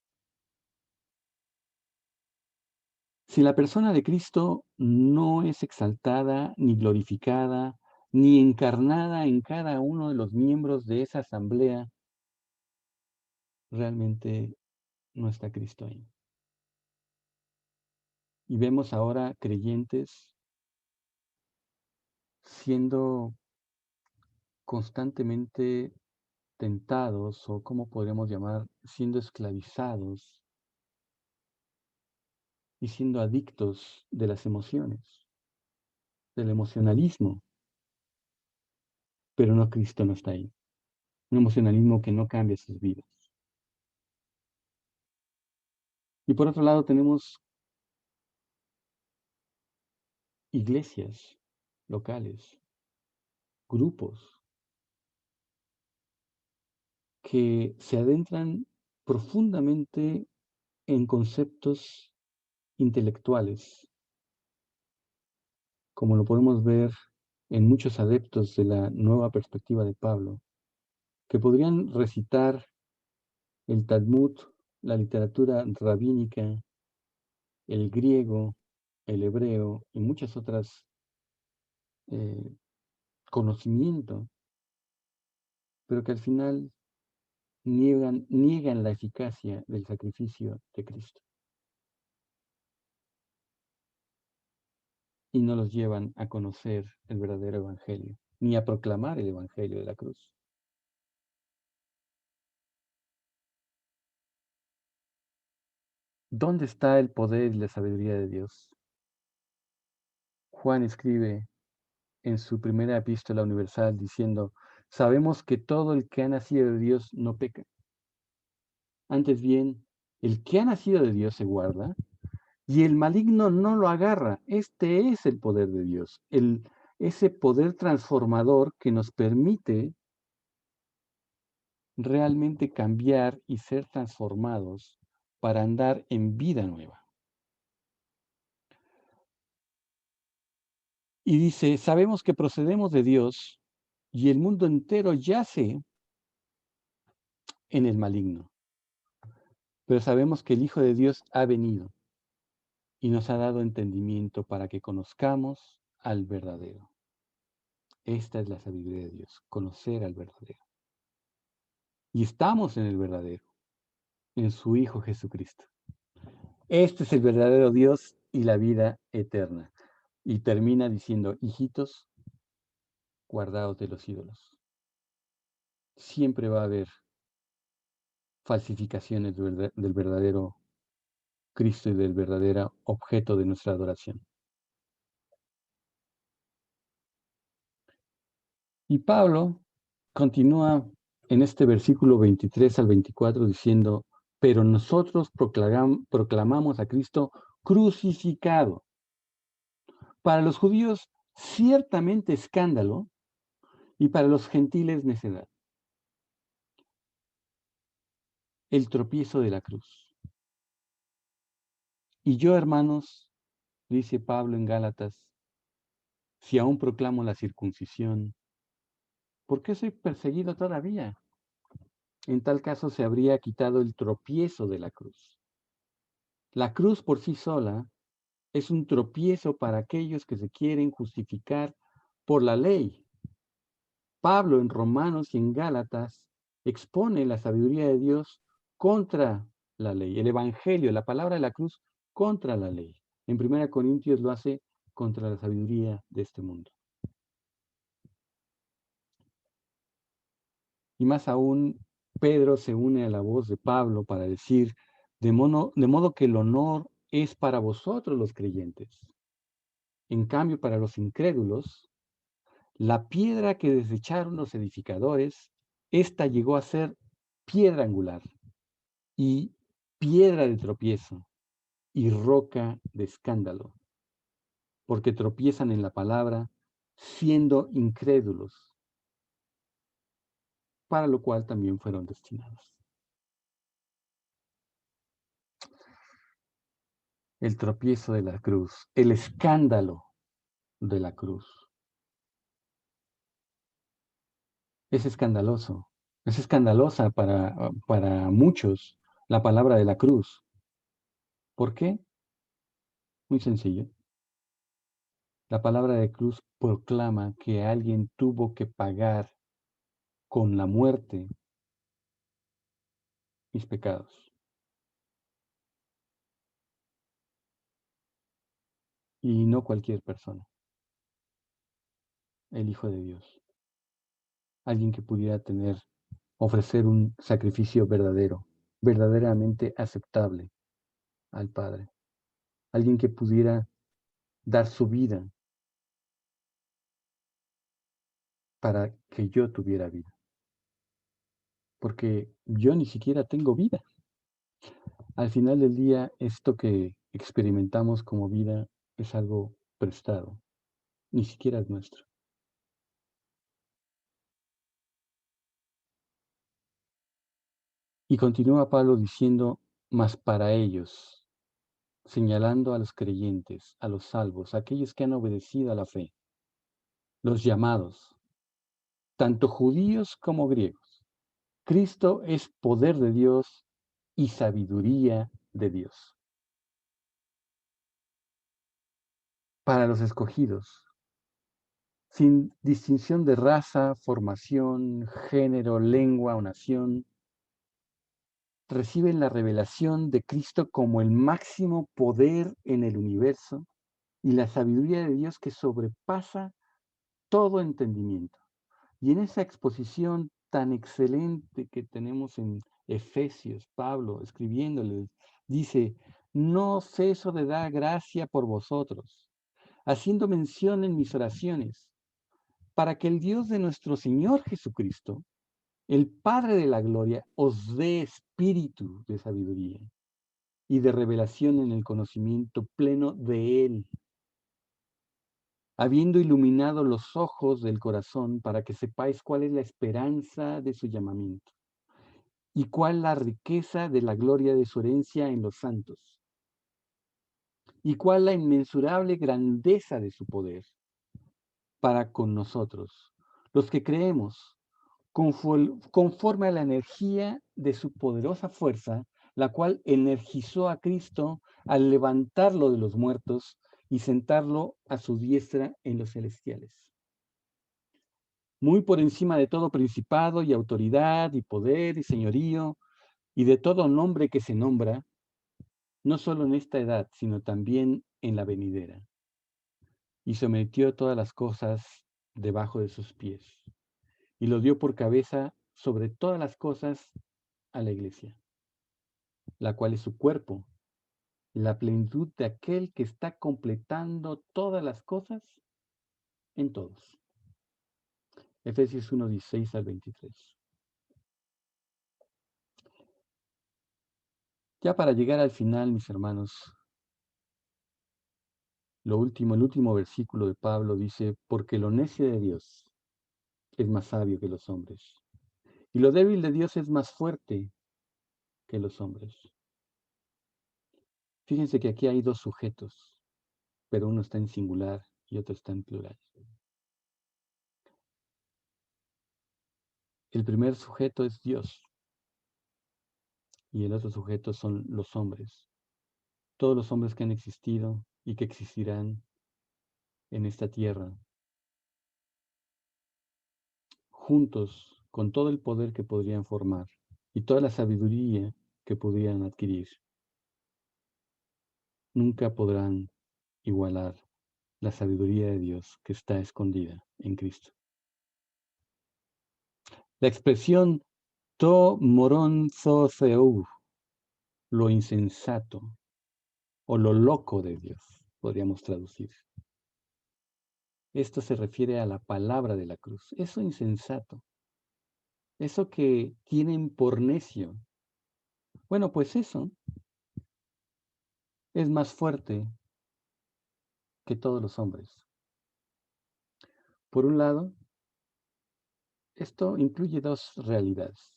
Si la persona de Cristo no es exaltada, ni glorificada, ni encarnada en cada uno de los miembros de esa asamblea, realmente no está Cristo ahí. Y vemos ahora creyentes siendo constantemente tentados, o como podríamos llamar, siendo esclavizados y siendo adictos de las emociones, del emocionalismo, pero no, Cristo no está ahí. Un emocionalismo que no cambia sus vidas. Y por otro lado tenemos iglesias locales, grupos que se adentran profundamente en conceptos intelectuales, como lo podemos ver en muchos adeptos de la nueva perspectiva de Pablo, que podrían recitar el Talmud, la literatura rabínica, el griego, el hebreo y muchas otras conocimiento, pero que al final niegan la eficacia del sacrificio de Cristo y no los llevan a conocer el verdadero evangelio, ni a proclamar el evangelio de la cruz. ¿Dónde está el poder y la sabiduría de Dios? Juan escribe en su primera epístola universal diciendo: sabemos que todo el que ha nacido de Dios no peca. Antes bien, el que ha nacido de Dios se guarda, y el maligno no lo agarra. Este es el poder de Dios, ese poder transformador que nos permite realmente cambiar y ser transformados para andar en vida nueva. Y dice, sabemos que procedemos de Dios y el mundo entero yace en el maligno. Pero sabemos que el Hijo de Dios ha venido y nos ha dado entendimiento para que conozcamos al verdadero. Esta es la sabiduría de Dios, conocer al verdadero. Y estamos en el verdadero, en su Hijo Jesucristo. Este es el verdadero Dios y la vida eterna. Y termina diciendo, hijitos, guardaos de los ídolos. Siempre va a haber falsificaciones del verdadero Cristo y del verdadero objeto de nuestra adoración. Y Pablo continúa en este versículo 23 al 24 diciendo, pero nosotros proclamamos a Cristo crucificado. Para los judíos, ciertamente escándalo, y para los gentiles necedad. El tropiezo de la cruz. Y yo, hermanos, dice Pablo en Gálatas, si aún proclamo la circuncisión, ¿por qué soy perseguido todavía? En tal caso se habría quitado el tropiezo de la cruz. La cruz por sí sola es un tropiezo para aquellos que se quieren justificar por la ley. Pablo en Romanos y en Gálatas expone la sabiduría de Dios contra la ley, el evangelio, la palabra de la cruz contra la ley. En 1 Corintios lo hace contra la sabiduría de este mundo. Y más aún, Pedro se une a la voz de Pablo para decir, de modo que el honor es para vosotros los creyentes. En cambio, para los incrédulos, la piedra que desecharon los edificadores, esta llegó a ser piedra angular y piedra de tropiezo y roca de escándalo, porque tropiezan en la palabra, siendo incrédulos, para lo cual también fueron destinados. El tropiezo de la cruz, el escándalo de la cruz. Es escandaloso, es escandalosa para muchos la palabra de la cruz. ¿Por qué? Muy sencillo. La palabra de cruz proclama que alguien tuvo que pagar con la muerte mis pecados. Y no cualquier persona, el Hijo de Dios. Alguien que pudiera ofrecer un sacrificio verdadero, verdaderamente aceptable al Padre. Alguien que pudiera dar su vida para que yo tuviera vida. Porque yo ni siquiera tengo vida. Al final del día, esto que experimentamos como vida es algo prestado, ni siquiera es nuestro. Y continúa Pablo diciendo, mas para ellos, señalando a los creyentes, a los salvos, a aquellos que han obedecido a la fe, los llamados, tanto judíos como griegos. Cristo es poder de Dios y sabiduría de Dios. Para los escogidos, sin distinción de raza, formación, género, lengua o nación, reciben la revelación de Cristo como el máximo poder en el universo y la sabiduría de Dios que sobrepasa todo entendimiento. Y en esa exposición tan excelente que tenemos en Efesios, Pablo escribiéndoles, dice, no ceso de dar gracia por vosotros, haciendo mención en mis oraciones, para que el Dios de nuestro Señor Jesucristo, el Padre de la gloria, os dé espíritu de sabiduría y de revelación en el conocimiento pleno de Él, habiendo iluminado los ojos del corazón para que sepáis cuál es la esperanza de su llamamiento y cuál la riqueza de la gloria de su herencia en los santos y cuál la inmensurable grandeza de su poder para con nosotros, los que creemos, conforme a la energía de su poderosa fuerza, la cual energizó a Cristo al levantarlo de los muertos y sentarlo a su diestra en los celestiales. Muy por encima de todo principado y autoridad y poder y señorío y de todo nombre que se nombra, no solo en esta edad, sino también en la venidera. Y sometió todas las cosas debajo de sus pies y lo dio por cabeza sobre todas las cosas a la iglesia, la cual es su cuerpo, la plenitud de aquel que está completando todas las cosas en todos. Efesios 1, 16 al 23. Ya para llegar al final, mis hermanos, el último versículo de Pablo dice, porque lo necio de Dios es más sabio que los hombres, y lo débil de Dios es más fuerte que los hombres. Fíjense que aquí hay dos sujetos, pero uno está en singular y otro está en plural. El primer sujeto es Dios y el otro sujeto son los hombres. Todos los hombres que han existido y que existirán en esta tierra, juntos con todo el poder que podrían formar y toda la sabiduría que podrían adquirir, nunca podrán igualar la sabiduría de Dios que está escondida en Cristo. La expresión to moron zotheou, lo insensato o lo loco de Dios, podríamos traducir. Esto se refiere a la palabra de la cruz. Eso insensato. eso que tienen por necio. Bueno, pues eso es más fuerte que todos los hombres. Por un lado, esto incluye dos realidades.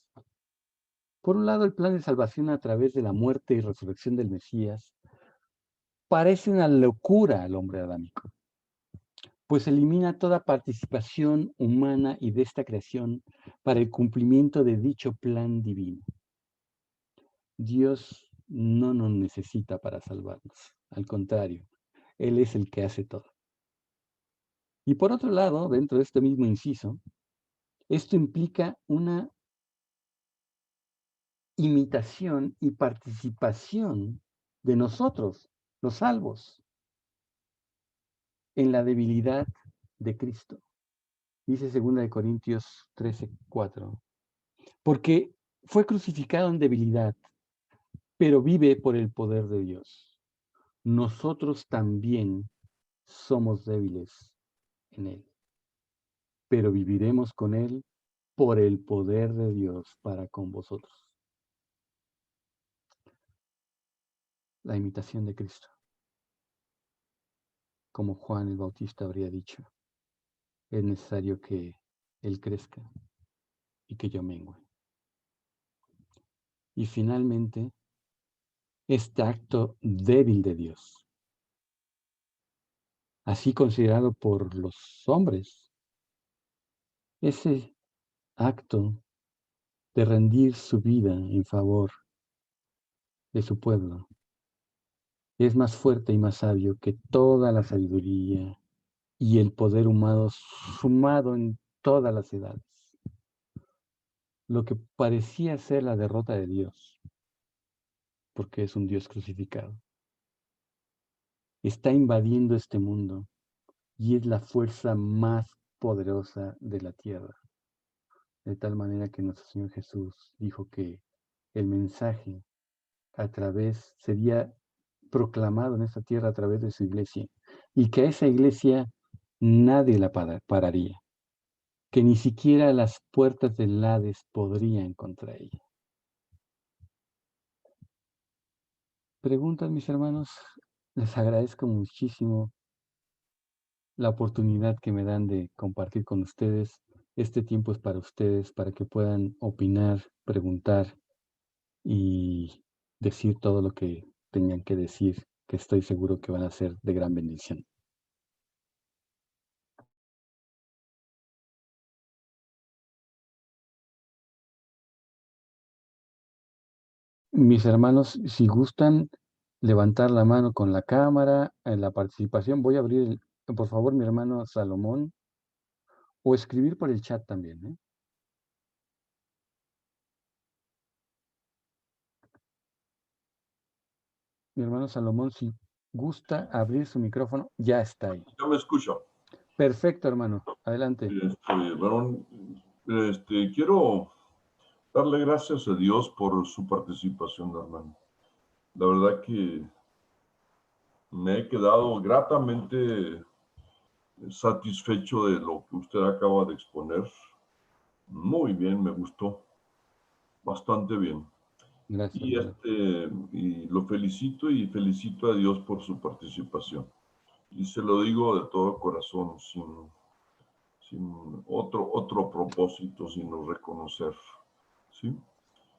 Por un lado, el plan de salvación a través de la muerte y resurrección del Mesías parece una locura al hombre adámico, pues elimina toda participación humana y de esta creación para el cumplimiento de dicho plan divino. Dios no nos necesita para salvarnos, al contrario, Él es el que hace todo. Y por otro lado, dentro de este mismo inciso, esto implica una imitación y participación de nosotros, los salvos, en la debilidad de Cristo. Dice 2 Corintios 13:4, porque fue crucificado en debilidad, pero vive por el poder de Dios. Nosotros también somos débiles en Él, pero viviremos con Él por el poder de Dios para con vosotros. La imitación de Cristo, como Juan el Bautista habría dicho, es necesario que Él crezca y que yo mengue. Y finalmente, este acto débil de Dios, así considerado por los hombres, ese acto de rendir su vida en favor de su pueblo, es más fuerte y más sabio que toda la sabiduría y el poder humano sumado en todas las edades. Lo que parecía ser la derrota de Dios, porque es un Dios crucificado, está invadiendo este mundo y es la fuerza más poderosa de la tierra. De tal manera que nuestro Señor Jesús dijo que el mensaje sería proclamado en esta tierra a través de su iglesia, y que a esa iglesia nadie la pararía, que ni siquiera las puertas del Hades podrían contra ella. Preguntas, mis hermanos, les agradezco muchísimo la oportunidad que me dan de compartir con ustedes. Este tiempo es para ustedes, para que puedan opinar, preguntar y decir todo lo que tengan que decir, que estoy seguro que van a ser de gran bendición. Mis hermanos, si gustan levantar la mano con la cámara en la participación, voy a abrir, por favor, mi hermano Salomón, o escribir por el chat también, ¿eh? Mi hermano Salomón, si gusta abrir su micrófono, ya está ahí. Ya me escucho. Perfecto, hermano. Adelante. Varón, quiero darle gracias a Dios por su participación, hermano. La verdad que me he quedado gratamente satisfecho de lo que usted acaba de exponer. Muy bien, me gustó. Bastante bien. Gracias, Y, hermano. y lo felicito y felicito a Dios por su participación. Y se lo digo de todo corazón, sin otro propósito, sino reconocer. ¿Sí?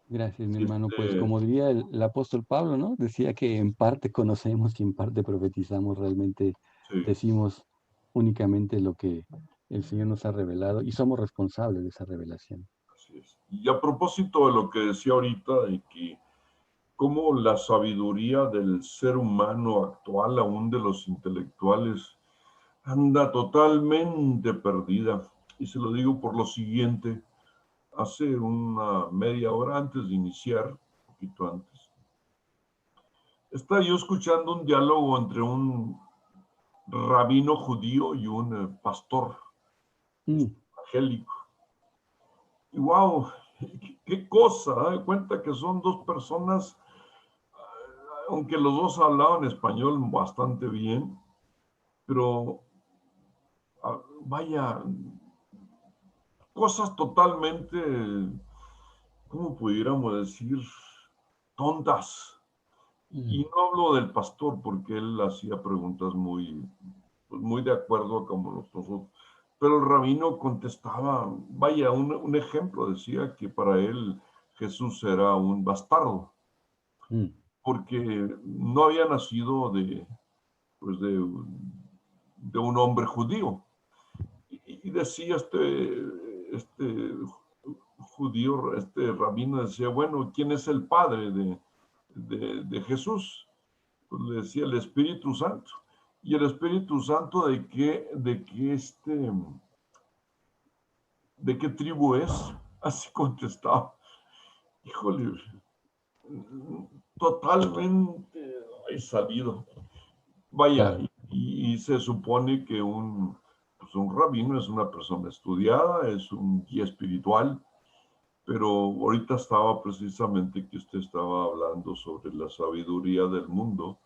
Gracias, mi hermano. Pues como diría el apóstol Pablo, ¿no? Decía que en parte conocemos y en parte profetizamos. Realmente Sí. decimos únicamente lo que el Señor nos ha revelado y somos responsables de esa revelación. Así es. Y a propósito de lo que decía ahorita, de que cómo la sabiduría del ser humano actual, aún de los intelectuales, anda totalmente perdida. Y se lo digo por lo siguiente. Hace una media hora antes de iniciar, un poquito antes, estaba yo escuchando un diálogo entre un rabino judío y un pastor evangélico. Y wow, qué cosa, ¿eh? Cuenta que son dos personas, aunque los dos hablaban español bastante bien, pero vaya, cosas totalmente, ¿cómo pudiéramos decir? Tontas. Y no hablo del pastor porque él hacía preguntas muy de acuerdo a como nosotros. Pero el rabino contestaba, vaya, un ejemplo, decía que para él Jesús era un bastardo, porque no había nacido pues de un hombre judío. Y decía este judío, este rabino decía, bueno, ¿quién es el padre de Jesús? Pues le decía el Espíritu Santo. ¿Y el Espíritu Santo de qué tribu es? Así contestaba. Híjole, totalmente salido. Vaya, Claro. y se supone que pues un rabino es una persona estudiada, es un guía espiritual, pero ahorita estaba precisamente que usted estaba hablando sobre la sabiduría del mundo.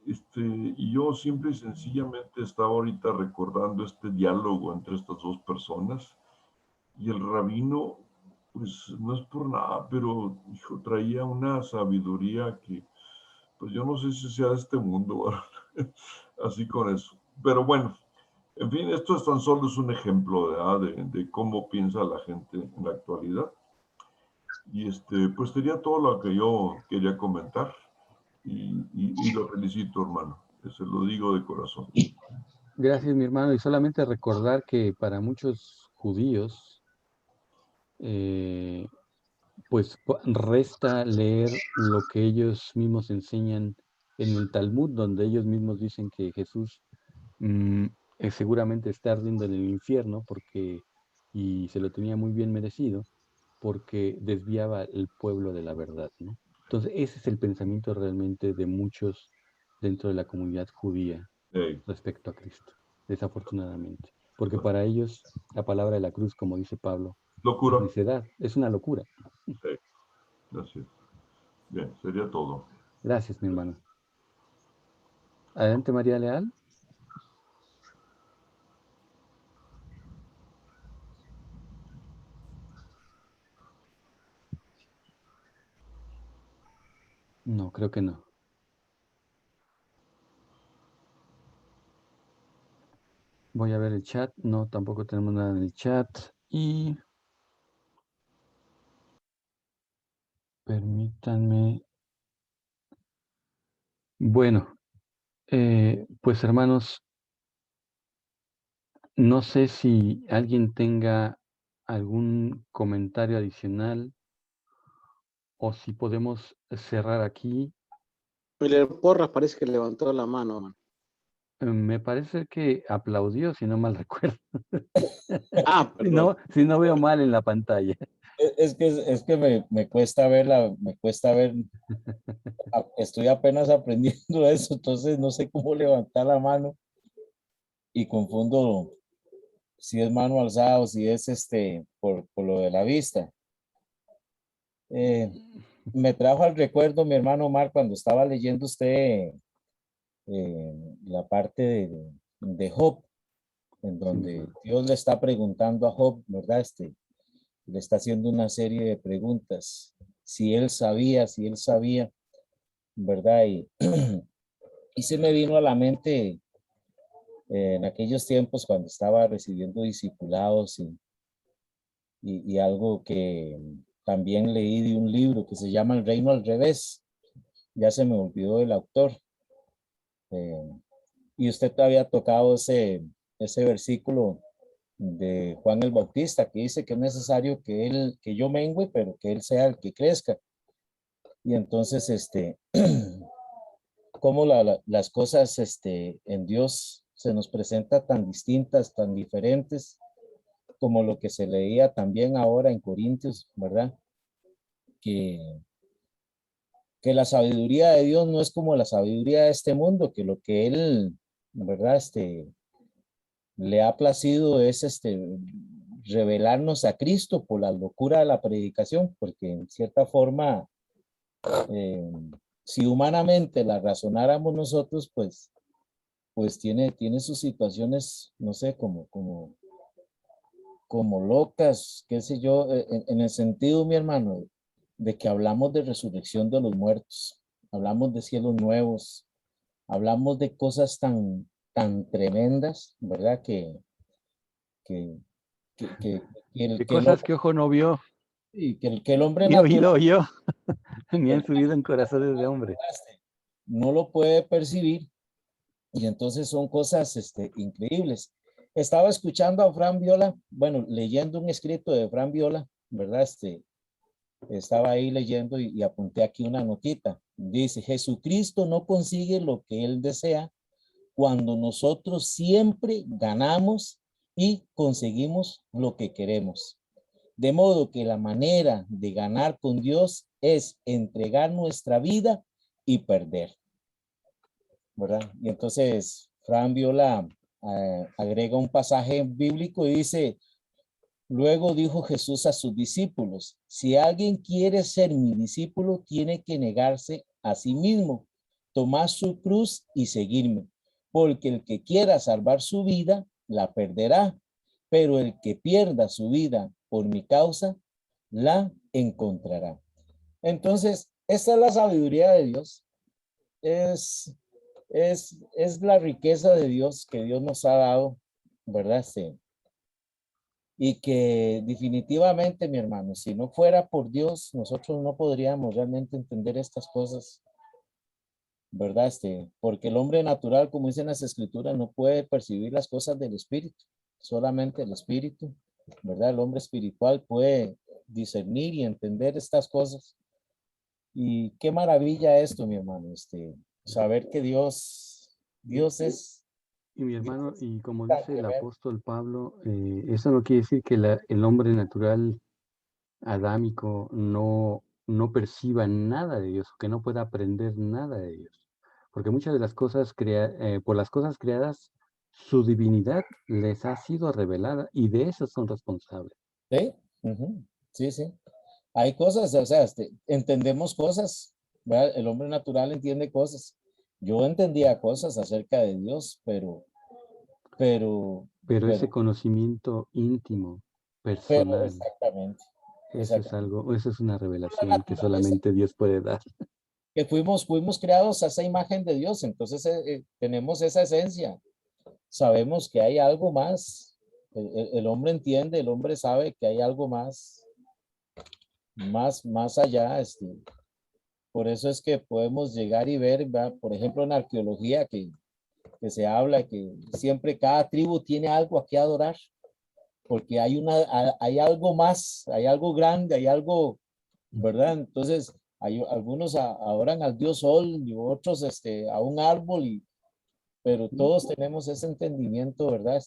Y yo simple y sencillamente estaba ahorita recordando este diálogo entre estas dos personas y el rabino, pues no es por nada, pero hijo, traía una sabiduría que, pues yo no sé si sea de este mundo, ¿verdad? Así con eso. Pero bueno, en fin, esto es tan solo es un ejemplo, ¿verdad? de cómo piensa la gente en la actualidad. Y pues sería todo lo que yo quería comentar. Y lo felicito, hermano. Se lo digo de corazón. Gracias, mi hermano. Y solamente recordar que para muchos judíos, pues resta leer lo que ellos mismos enseñan en el Talmud, donde ellos mismos dicen que Jesús seguramente está ardiendo en el infierno y se lo tenía muy bien merecido, porque desviaba el pueblo de la verdad, ¿no? Entonces, ese es el pensamiento realmente de muchos dentro de la comunidad judía Hey, respecto a Cristo, desafortunadamente. Porque para ellos la palabra de la cruz, como dice Pablo, es locura. necedad, es una locura. Hey, así es. Bien, sería todo. Gracias, mi hermano. Adelante, María Leal. No, creo que no. Voy a ver el chat. No, tampoco tenemos nada en el chat. Y permítanme. Bueno, pues hermanos, no sé si alguien tenga algún comentario adicional o si podemos cerrar aquí. El Porras parece que levantó la mano, man. Me parece que aplaudió, si no mal recuerdo. Ah, perdón. Si no veo mal en la pantalla. Es que me cuesta me cuesta ver, estoy apenas aprendiendo eso, entonces no sé cómo levantar la mano y confundo si es mano alzada o si es por lo de la vista. Me trajo al recuerdo mi hermano Omar cuando estaba leyendo usted la parte de Job, en Sí, mi donde hermano. Dios le está preguntando a Job, ¿verdad? Le está haciendo una serie de preguntas. Si él sabía, ¿verdad? Y se me vino a la mente en aquellos tiempos cuando estaba recibiendo discipulados y algo que también leí de un libro que se llama El Reino al Revés. Ya se me olvidó el autor. Eh, y usted había tocado ese versículo de Juan el Bautista que dice que es necesario que yo mengüe, pero que él sea el que crezca. Y entonces, cómo las cosas en Dios se nos presenta tan distintas, tan diferentes, como lo que se leía también ahora en Corintios, ¿verdad? Que, que la sabiduría de Dios no es como la sabiduría de este mundo, que lo que Él, ¿verdad? Le ha placido es revelarnos a Cristo por la locura de la predicación, porque en cierta forma, eh, si humanamente la razonáramos nosotros, pues tiene sus situaciones, no sé, como como locas, qué sé yo, en el sentido, mi hermano, de que hablamos de resurrección de los muertos, hablamos de cielos nuevos, hablamos de cosas tan tremendas, ¿verdad? Que, De que cosas que ojo no vio, que el hombre ni natural oído oyó, ni han subido en corazones de hombre. no lo puede percibir, y entonces son cosas increíbles. Estaba escuchando a Fran Viola, bueno, leyendo un escrito de Fran Viola, ¿verdad? Estaba ahí leyendo y apunté aquí una notita. Dice, Jesucristo no consigue lo que él desea cuando nosotros siempre ganamos y conseguimos lo que queremos. De modo que la manera de ganar con Dios es entregar nuestra vida y perder, ¿verdad? Y entonces Fran Viola agrega un pasaje bíblico y dice, luego dijo Jesús a sus discípulos, si alguien quiere ser mi discípulo, tiene que negarse a sí mismo, tomar su cruz y seguirme, porque el que quiera salvar su vida, la perderá, pero el que pierda su vida por mi causa, la encontrará. Entonces, esta es la sabiduría de Dios, es, es la riqueza de Dios que Dios nos ha dado, ¿verdad? Sí. Y que definitivamente, mi hermano, si no fuera por Dios, nosotros no podríamos realmente entender estas cosas, ¿verdad? Porque el hombre natural, como dicen las escrituras, no puede percibir las cosas del espíritu, solamente el espíritu, ¿verdad? El hombre espiritual puede discernir y entender estas cosas. Y qué maravilla esto, mi hermano, saber que Dios es Y mi hermano, y como tan dice el tremendo. apóstol Pablo, eso no quiere decir que el hombre natural adámico no perciba nada de Dios, que no pueda aprender nada de Dios. Porque muchas de las cosas por las cosas creadas, su divinidad les ha sido revelada y de eso son responsables. ¿Sí? Ujú. Sí, sí. Hay cosas, o sea, entendemos cosas, ¿verdad? El hombre natural entiende cosas. Yo entendía cosas acerca de Dios, pero, Pero ese pero, conocimiento íntimo, pero personal, exactamente, eso es exactamente. algo, eso es una La revelación que naturaleza, solamente Dios puede dar. que fuimos creados a esa imagen de Dios, entonces tenemos esa esencia. Sabemos que hay algo más. El hombre entiende, el hombre sabe que hay algo más allá, Por eso es que podemos llegar y ver, ¿verdad? Por ejemplo, en arqueología que se habla que siempre cada tribu tiene algo a que adorar, porque hay algo más, hay algo grande, hay algo, ¿verdad? Entonces, hay algunos adoran al dios sol y otros a un árbol, pero todos tenemos ese entendimiento, ¿verdad?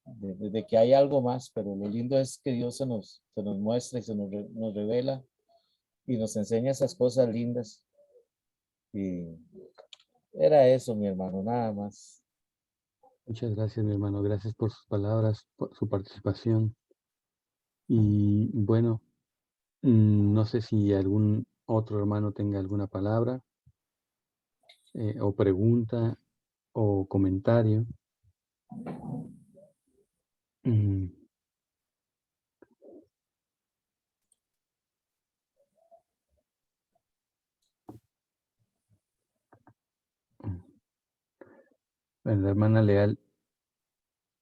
De que hay algo más, pero lo lindo es que Dios se nos muestra y nos revela y nos enseña esas cosas lindas. Y era eso, mi hermano, nada más. Muchas gracias, mi hermano. Gracias por sus palabras, por su participación. Y bueno, no sé si algún otro hermano tenga alguna palabra o pregunta o comentario. Mm, bueno, la hermana Leal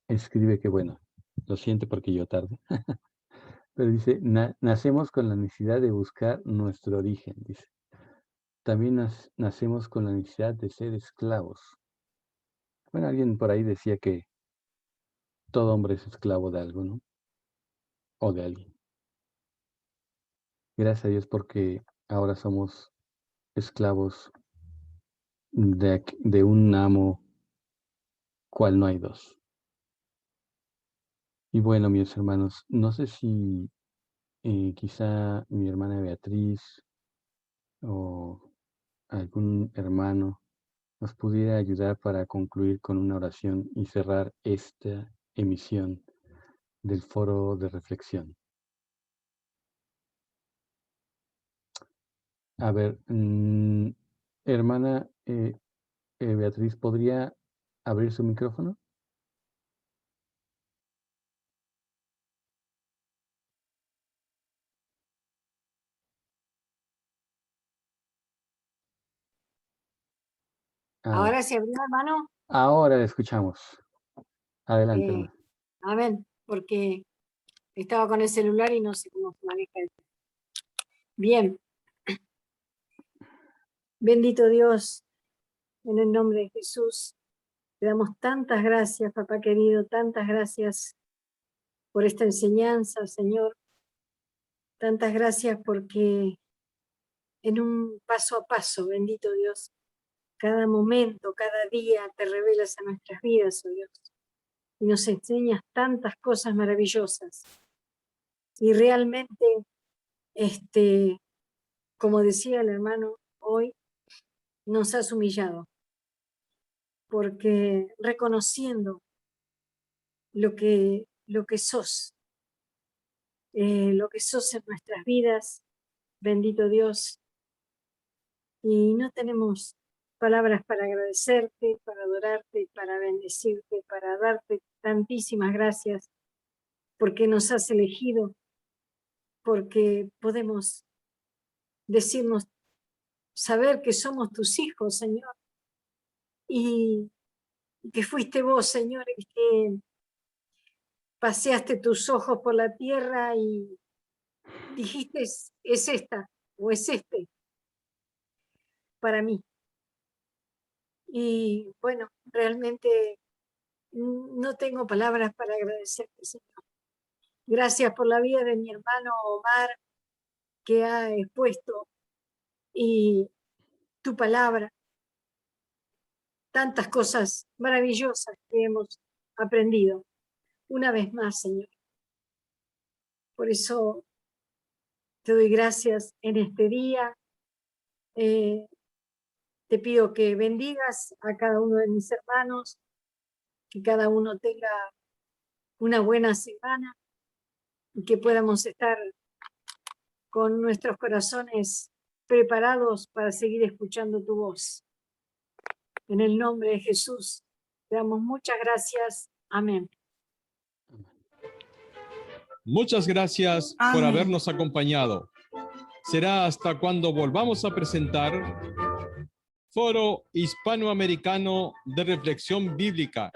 escribe que, bueno, lo siente porque yo tarde, pero dice, nacemos con la necesidad de buscar nuestro origen, dice. También nacemos con la necesidad de ser esclavos. Bueno, alguien por ahí decía que todo hombre es esclavo de algo, ¿no? O de alguien. Gracias a Dios porque ahora somos esclavos de un amo cual no hay dos. Y bueno, mis hermanos, no sé si quizá mi hermana Beatriz o algún hermano nos pudiera ayudar para concluir con una oración y cerrar esta emisión del foro de reflexión. A ver, hermana Beatriz, ¿podría abrir su micrófono? Ahora se abrió, hermano. Ahora le escuchamos. Adelante, hermano. Amén, porque estaba con el celular y no sé cómo se maneja esto. Bien. Bendito Dios, en el nombre de Jesús, te damos tantas gracias, papá querido, tantas gracias por esta enseñanza, Señor. Tantas gracias porque en un paso a paso, bendito Dios, cada momento, cada día te revelas a nuestras vidas, oh Dios, y nos enseñas tantas cosas maravillosas. Y realmente, como decía el hermano hoy, nos has humillado, porque reconociendo lo que sos, lo que sos en nuestras vidas, bendito Dios, y no tenemos palabras para agradecerte, para adorarte, para bendecirte, para darte tantísimas gracias, porque nos has elegido, porque podemos decirnos, saber que somos tus hijos, Señor, y que fuiste vos, Señor, el que paseaste tus ojos por la tierra y dijiste, es esta o es este para mí. Y bueno, realmente no tengo palabras para agradecerte, Señor. Gracias por la vida de mi hermano Omar, que ha expuesto y tu palabra, tantas cosas maravillosas que hemos aprendido. Una vez más, Señor. Por eso te doy gracias en este día. Te pido que bendigas a cada uno de mis hermanos, que cada uno tenga una buena semana y que podamos estar con nuestros corazones preparados para seguir escuchando tu voz. En el nombre de Jesús, te damos muchas gracias. Amén. Muchas gracias por habernos acompañado. Será hasta cuando volvamos a presentar Foro Hispanoamericano de Reflexión Bíblica.